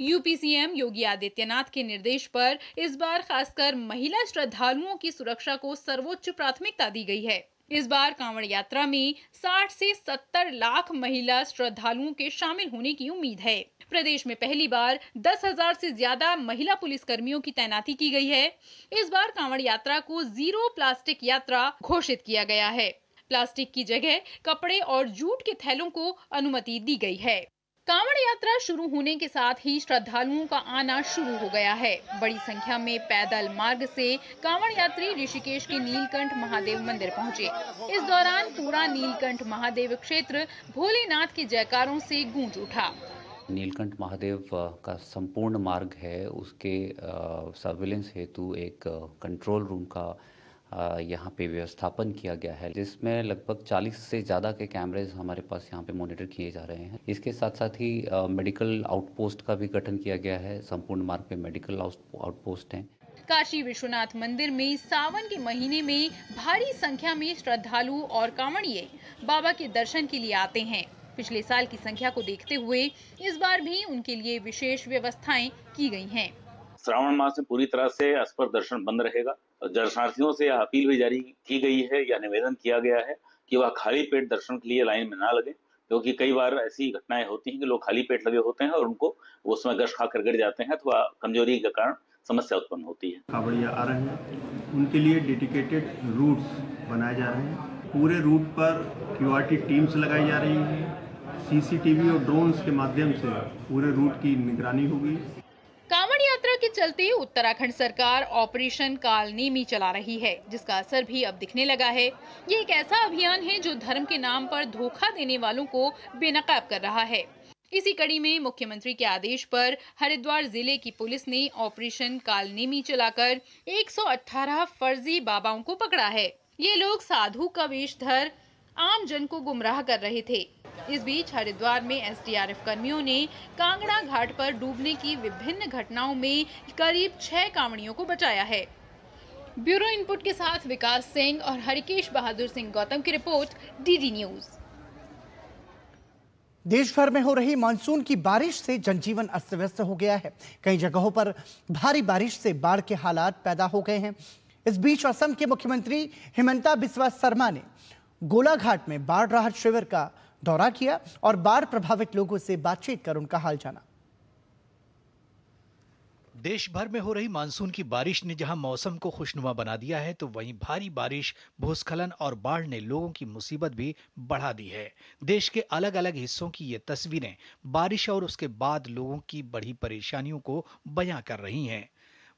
L: यूपी सीएम योगी आदित्यनाथ के निर्देश पर इस बार खासकर महिला श्रद्धालुओं की सुरक्षा को सर्वोच्च प्राथमिकता दी गई है। इस बार कांवड़ यात्रा में 60 से 70 लाख महिला श्रद्धालुओं के शामिल होने की उम्मीद है। प्रदेश में पहली बार 10,000 से ज्यादा महिला पुलिसकर्मियों की तैनाती की गई है। इस बार कांवड़ यात्रा को जीरो प्लास्टिक यात्रा घोषित किया गया है। प्लास्टिक की जगह कपड़े और जूट के थैलों को अनुमति दी गई है। कांवड़ यात्रा शुरू होने के साथ ही श्रद्धालुओं का आना शुरू हो गया है। बड़ी संख्या में पैदल मार्ग से कांवड़ यात्री ऋषिकेश के नीलकंठ महादेव मंदिर पहुंचे। इस दौरान पूरा नीलकंठ महादेव क्षेत्र भोलेनाथ के जयकारों से गूंज उठा।
M: नीलकंठ महादेव का संपूर्ण मार्ग है, उसके सर्विलेंस हेतु एक कंट्रोल रूम का यहाँ पे व्यवस्थापन किया गया है, जिसमें लगभग 40 से ज़्यादा के कैमरेज हमारे पास यहाँ पे मॉनिटर किए जा रहे हैं। इसके साथ साथ ही मेडिकल आउटपोस्ट का भी गठन किया गया है। संपूर्ण मार्ग पे मेडिकल आउटपोस्ट हैं।
L: काशी विश्वनाथ मंदिर में सावन के महीने में भारी संख्या में श्रद्धालु और कांवड़िए बाबा के दर्शन के लिए आते हैं। पिछले साल की संख्या को देखते हुए इस बार भी उनके लिए विशेष व्यवस्थाएं की गई हैं।
N: श्रावण मास में पूरी तरह से अस्पर दर्शन बंद रहेगा। दर्शनार्थियों से अपील भी जारी की गई है या निवेदन किया गया है कि वह खाली पेट दर्शन के लिए लाइन में ना लगे, क्योंकि कई बार ऐसी घटनाएं होती हैं कि लोग खाली पेट लगे होते हैं और उनको वो उसमें गश खाकर गिर जाते हैं, तो कमजोरी के कारण समस्या उत्पन्न होती है।
O: कांवड़िया आ रहे हैं, उनके लिए डेडिकेटेड रूट्स बनाए जा रहे हैं। पूरे रूट पर QRT टीम्स लगाई जा रही है। CCTV और ड्रोन्स के माध्यम से पूरे रूट की निगरानी होगी।
L: कांवड़ यात्रा के चलते उत्तराखंड सरकार ऑपरेशन कालनेमी चला रही है, जिसका असर भी अब दिखने लगा है। ये एक ऐसा अभियान है जो धर्म के नाम पर धोखा देने वालों को बेनकाब कर रहा है। इसी कड़ी में मुख्यमंत्री के आदेश पर हरिद्वार जिले की पुलिस ने ऑपरेशन कालनेमी चलाकर 118 फर्जी बाबाओं को पकड़ा है। ये लोग साधु का वेश धर आम जन को गुमराह कर रहे थे। इस बीच हरिद्वार में SDRF कर्मियों ने कांगड़ा घाट पर डूबने की विभिन्न घटनाओं में करीब 6 कांवड़ियों को बचाया है। ब्यूरो इनपुट के साथ विकास सिंह और हरिकेश बहादुर सिंह गौतम की रिपोर्ट, DD न्यूज।
A: देश भर में हो रही मानसून की बारिश से जनजीवन अस्त व्यस्त हो गया है। कई जगहों पर भारी बारिश से बाढ़ के हालात पैदा हो गए हैं। इस बीच असम के मुख्यमंत्री हिमंता बिस्वा शर्मा ने गोलाघाट में बाढ़ राहत शिविर का दौरा किया और बाढ़ प्रभावित लोगों से बातचीत कर उनका हाल जाना।
B: देश भर में हो रही मानसून की बारिश ने जहां मौसम को खुशनुमा बना दिया है, तो वहीं भारी बारिश, भूस्खलन और बाढ़ ने लोगों की मुसीबत भी बढ़ा दी है। देश के अलग अलग हिस्सों की ये तस्वीरें बारिश और उसके बाद लोगों की बढ़ी परेशानियों को बयां कर रही हैं।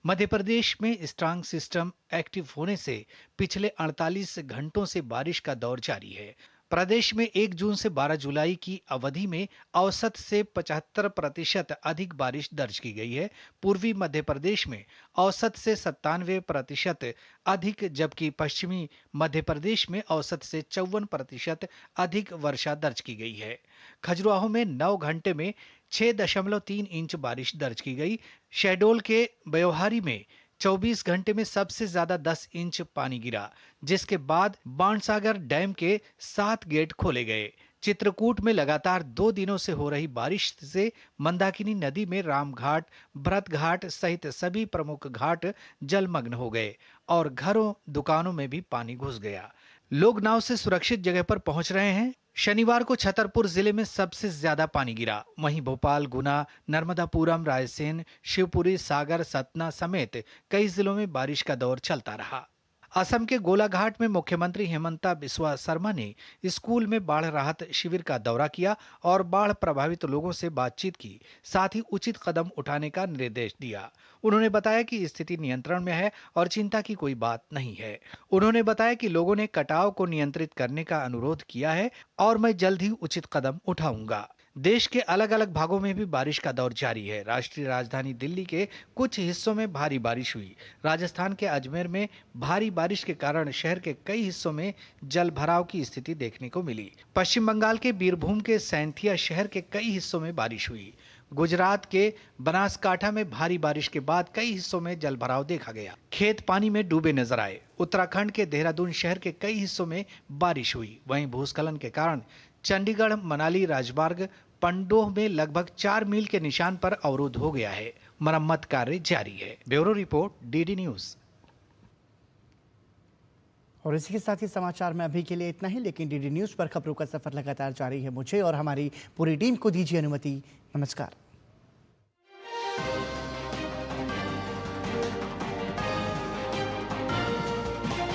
B: मध्य प्रदेश में स्ट्रांग सिस्टम एक्टिव होने से पिछले 48 घंटों से बारिश का दौर जारी है। प्रदेश में 1 जून से 12 जुलाई की अवधि में औसत से 75% अधिक बारिश दर्ज की गई है। पूर्वी मध्य प्रदेश में औसत से 97% अधिक, जबकि पश्चिमी मध्य प्रदेश में औसत से 54% अधिक वर्षा दर्ज की गई है। खजुराहो में 9 घंटे में 6.3 इंच बारिश दर्ज की गई। शहडोल के ब्यौहारी में 24 घंटे में सबसे ज्यादा 10 इंच पानी गिरा, जिसके बाद बाणसागर डैम के 7 गेट खोले गए। चित्रकूट में लगातार 2 दिनों से हो रही बारिश से मंदाकिनी नदी में रामघाट, भरत घाट सहित सभी प्रमुख घाट जलमग्न हो गए और घरों दुकानों में भी पानी घुस गया। लोग नाव से सुरक्षित जगह पर पहुंच रहे हैं। शनिवार को छतरपुर जिले में सबसे ज्यादा पानी गिरा। वहीं भोपाल, गुना, नर्मदापुरम, रायसेन, शिवपुरी, सागर, सतना समेत कई जिलों में बारिश का दौर चलता रहा। असम के गोलाघाट में मुख्यमंत्री हिमंता बिस्वा शर्मा ने स्कूल में बाढ़ राहत शिविर का दौरा किया और बाढ़ प्रभावित लोगों से बातचीत की, साथ ही उचित कदम उठाने का निर्देश दिया। उन्होंने बताया कि स्थिति नियंत्रण में है और चिंता की कोई बात नहीं है। उन्होंने बताया कि लोगों ने कटाव को नियंत्रित करने का अनुरोध किया है और मैं जल्द ही उचित कदम उठाऊंगा। देश के अलग अलग भागों में भी बारिश का दौर जारी है। राष्ट्रीय राजधानी दिल्ली के कुछ हिस्सों में भारी बारिश हुई। राजस्थान के अजमेर में भारी बारिश के कारण शहर के कई हिस्सों में जल भराव की स्थिति देखने को मिली। पश्चिम बंगाल के बीरभूम के सैंथिया शहर के कई हिस्सों में बारिश हुई। गुजरात के बनासकांठा में भारी बारिश के बाद कई हिस्सों में जल भराव देखा गया। खेत पानी में डूबे नजर आए। उत्तराखंड के देहरादून शहर के कई हिस्सों में बारिश हुई। वहीं भूस्खलन के कारण चंडीगढ़, मनाली, राजमार्ग पंडोह में लगभग 4 मील के निशान पर अवरुद्ध हो गया है। मरम्मत कार्य जारी है। Bureau report, DD news.
A: और इसी के साथ ही समाचार में अभी के लिए इतना ही, लेकिन डीडी न्यूज पर खबरों का सफर लगातार जारी है। मुझे और हमारी पूरी टीम को दीजिए अनुमति। नमस्कार।